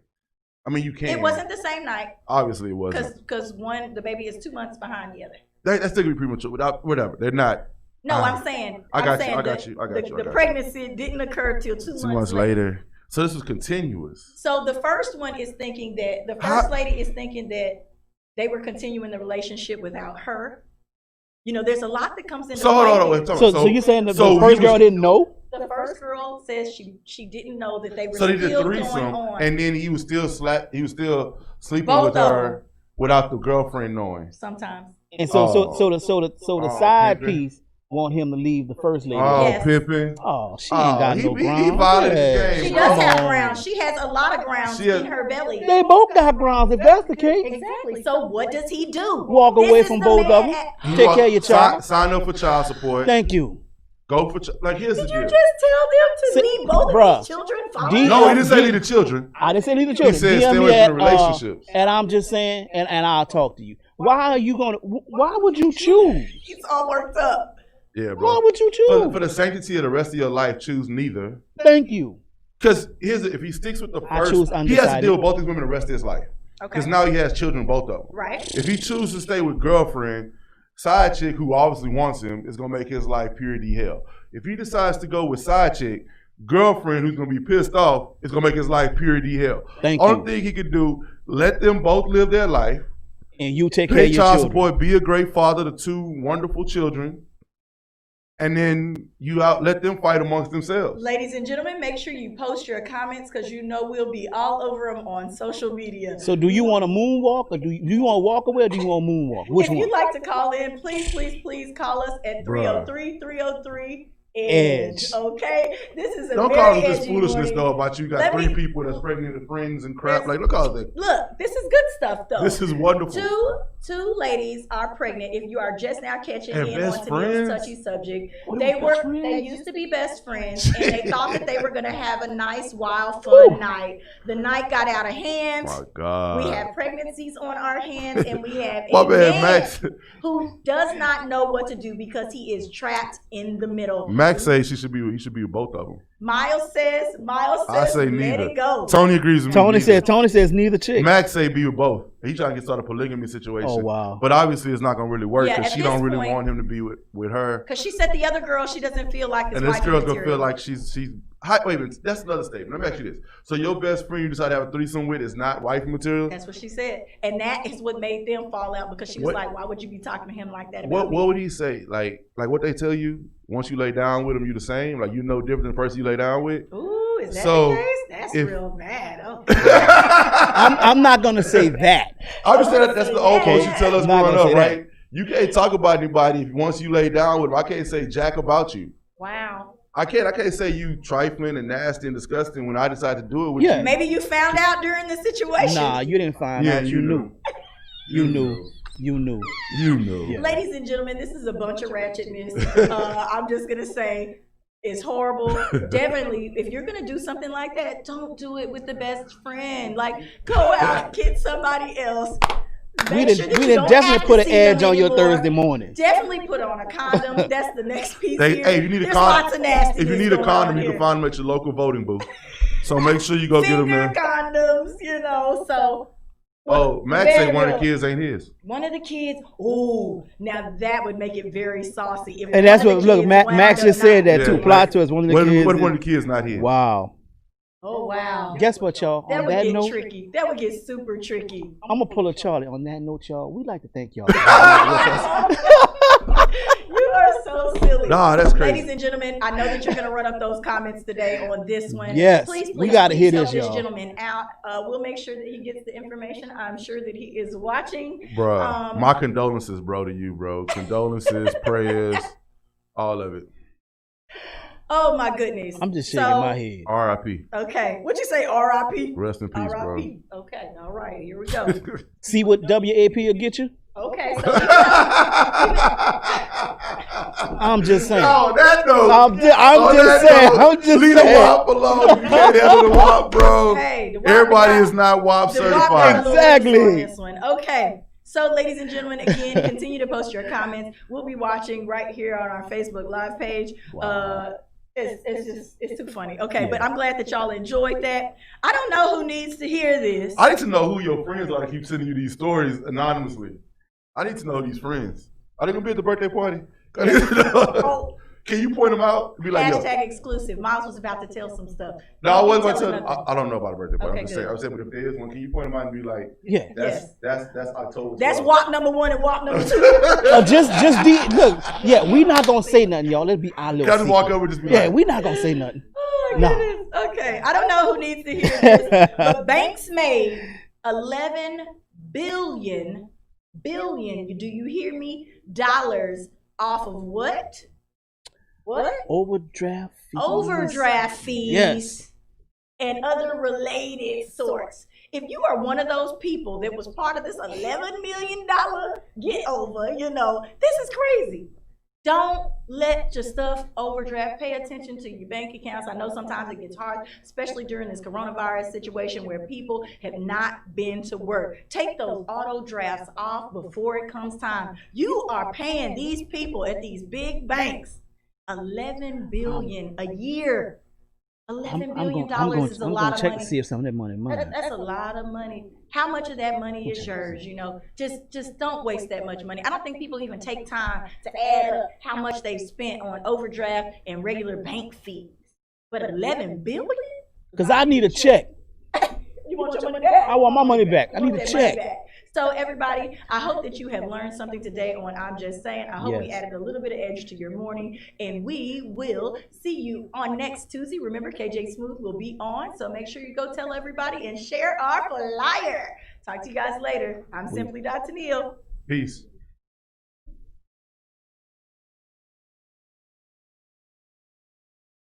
I mean, you can't. It wasn't the same night Obviously, it wasn't. because the baby is 2 months behind the other. That's still gonna be premature. Without whatever, they're not. No, Ah. I'm saying. I got I'm you, saying I got the- you, I got the, you, I The got you. pregnancy didn't occur till 2 2 months later. So this was continuous. So the first one is thinking that the How- first lady is thinking that they were continuing the relationship without her. You know, there's a lot that comes into So hold play on, here. wait. so you're saying that so the first he was- girl didn't know? The first girl says she didn't know that they were So they did still going threesome, on. and then he was still sleeping Both with of her without the girlfriend knowing. Sometimes. And so Oh. the side Pimpin'. piece want him to leave the first lady. Oh, Yes. Pippin. Oh, she ain't got he- no he ground. violated the Yeah. game. She does have Come on. grounds. She has a lot of grounds She has- in her belly. They both got grounds. If that's the case, Exactly. So what does he do? walk This away is from the both of man them. at- Take care of your child. Sign up for child support. Thank you. Go for like here's Did the you deal. just tell them to Sit- leave both Bruh. of these children? D- No, he didn't say leave the children. I didn't say leave the children. said DM stay me away at, from the relationships. and I'm just saying, and I'll talk to you. Why are you gonna? Why would you choose? He's all worked up. Yeah, Why bro. would you choose? For the sanctity of the rest of your life, choose neither. Thank you. Because if he sticks with the I first, choose he has to undecided. deal with both these women the rest of his life. Okay. Because now he has children, both of them. Right. If he chooses to stay with girlfriend, side chick who obviously wants him is gonna make his life purity hell. If he decides to go with side chick, girlfriend who's gonna be pissed off is gonna make his life purity hell. Thank Only you. thing he could do, let them both live their life, And you take care pay of your child children. support, be a great father to 2 wonderful children, and then let them fight amongst themselves. Ladies and gentlemen, make sure you post your comments because you know we'll be all over them on social media. So do you want to moonwalk, or do you want to walk away, or do you want to moonwalk? Which if one? you'd like to call in, please call us at Bruh. 303-303-3776. Edge. Okay, this is a Don't very call it this edgy foolishness morning. though about you got Let 3 me- people that's pregnant and friends and crap. Like, look all that. Look, this is good stuff though. This is wonderful. Two ladies are pregnant. If you are just now catching And in best on friends? today's touchy subject, Oh, they they were best were they friends? used to be best friends, and they thought that they were going to have a nice, wild, fun night. The night got out of hand. My God. We have pregnancies on our hands, and we have My a man, man Max. who does not know what to do because he is trapped in the middle. Max says he should be with both of them. Miles says, I say let neither. it go. Tony agrees with me. Tony neither. says neither chick. Max say be with both. He trying to get started a polygamy situation. Oh, wow. But obviously it's not gonna really work Yeah, because at she don't this really point- want him to be with her. Because she said the other girl, she doesn't feel like And this wifey girl's gonna material. feel like she's wait a minute, that's another statement. Let me ask you this. So your best friend you decide to have a threesome with is not wife material? That's what she said. And that is what made them fall out because she was What- like, why would you be talking to him like that about What me? would he say? Like what they tell you, once you lay down with him, you the same? Like you know different than the person you lay down with? Ooh, is that So, the case? That's if- real bad. Oh. I'm not gonna say that. I understand that's the old folks you tell us I'm not growing gonna up, say right? You can't talk about anybody if once you lay down with them. I can't say jack about you. Wow. I can't say you trifling and nasty and disgusting when I decide to do it with Yeah. you. Maybe you found out during the situation. Nah, you didn't find Yeah, out. You knew. You knew. You knew. You knew. Yeah. Ladies and gentlemen, this is a bunch of ratchetness. I'm just going to say it's horrible. Definitely, if you're going to do something like that, don't do it with the best friend. Like, go out and get somebody else. We Make sure didn't that we you didn't don't definitely have to put an see them edge on your anymore. Thursday morning. Definitely put on a condom. That's the next piece here. Hey, if you need a There's lots of condom, nastiness if you need a going condom, on you here. can find them at your local voting booth. So make sure you go get them Finger there. condoms, you know. So Oh, Max very said one of the real. kids ain't his. One of the kids, ooh, now that would make it very saucy. If And that's one of what the look. kids Max wound just up said not- that too. Yeah. Plot twist. One of the What kids. if one of the kids not his? Wow. Oh wow. Guess what, y'all? That On would that get note, tricky. That would get super tricky. I'm gonna pull a Charlie. On that note, y'all, we'd like to thank y'all. You are so silly. Nah, that's crazy. Ladies and gentlemen, I know that you're going to run up those comments today on this one. Yes, please, we please, gotta hear please this, help y'all. gentleman out. We'll make sure that he gets the information. I'm sure that he is watching. Bruh, my condolences, bro, to you, bro. Condolences, prayers, all of it. Oh my goodness. I'm just shaking my head. R.I.P. Okay. What'd you say? R.I.P. Rest in peace, bro. R.I.P. Okay. All right. Here we go. See what WAP will get you? Okay. So I'm just saying. Oh, that note. I'm just that saying. note, I'm just leave the saying. WAP alone. You can't handle the WAP, bro. Hey, the WAP Everybody got- is not WAP the WAP got a certified. little Exactly. extra on this one. Okay. So, ladies and gentlemen, again, continue to post your comments. We'll be watching right here on our Facebook Live page. It's too funny. Okay, but I'm glad that y'all enjoyed that. I don't know who needs to hear this. I need to know who your friends are that keep sending you these stories anonymously. I need to know these friends. Are they gonna be at the birthday party? I need to know. Oh, Can you point them out? Be like, yo. hashtag exclusive. Miles was about to tell some stuff. No, I Don't wasn't be gonna telling tell. nothing. I don't know about a birthday party. Okay, I'm just saying. good. I was saying, but if there is one, can you point them out and be like, Yeah. that's October. That's 12th. WAP number 1 and WAP number 2. Look. Yeah, we not gonna say nothing, y'all. Let's be our little. Can I just walk secret. over and just be Yeah, like, we not gonna say nothing. Oh, my No. goodness. Okay. I don't know who needs to hear this, but banks made 11 billion, do you hear me? Dollars off of what? What? Overdraft fees. Overdraft fees. Yes. And other related sorts. If you are one of those people that was part of this $11 million get over, this is crazy. Don't let your stuff overdraft. Pay attention to your bank accounts. I know sometimes it gets hard, especially during this coronavirus situation where people have not been to work. Take those auto drafts off before it comes time. You are paying these people at these big banks $11 billion a year. $11 billion is a lot of check money. to see if some of that money mine. That's a lot of money. How much of that money is yours? Just don't waste that much money. I don't think people even take time to add up how much they've spent on overdraft and regular bank fees. But $11 billion? Because I need a check. You want your money back? I want my money back. I You need want a that money check. back. So everybody, I hope that you have learned something today on I'm Just Saying. I hope we Yes. added a little bit of edge to your morning, and we will see you on next Tuesday. Remember, KJ Smooth will be on, so make sure you go tell everybody and share our flyer. Talk to you guys later. I'm Simply Dr. Neal. peace.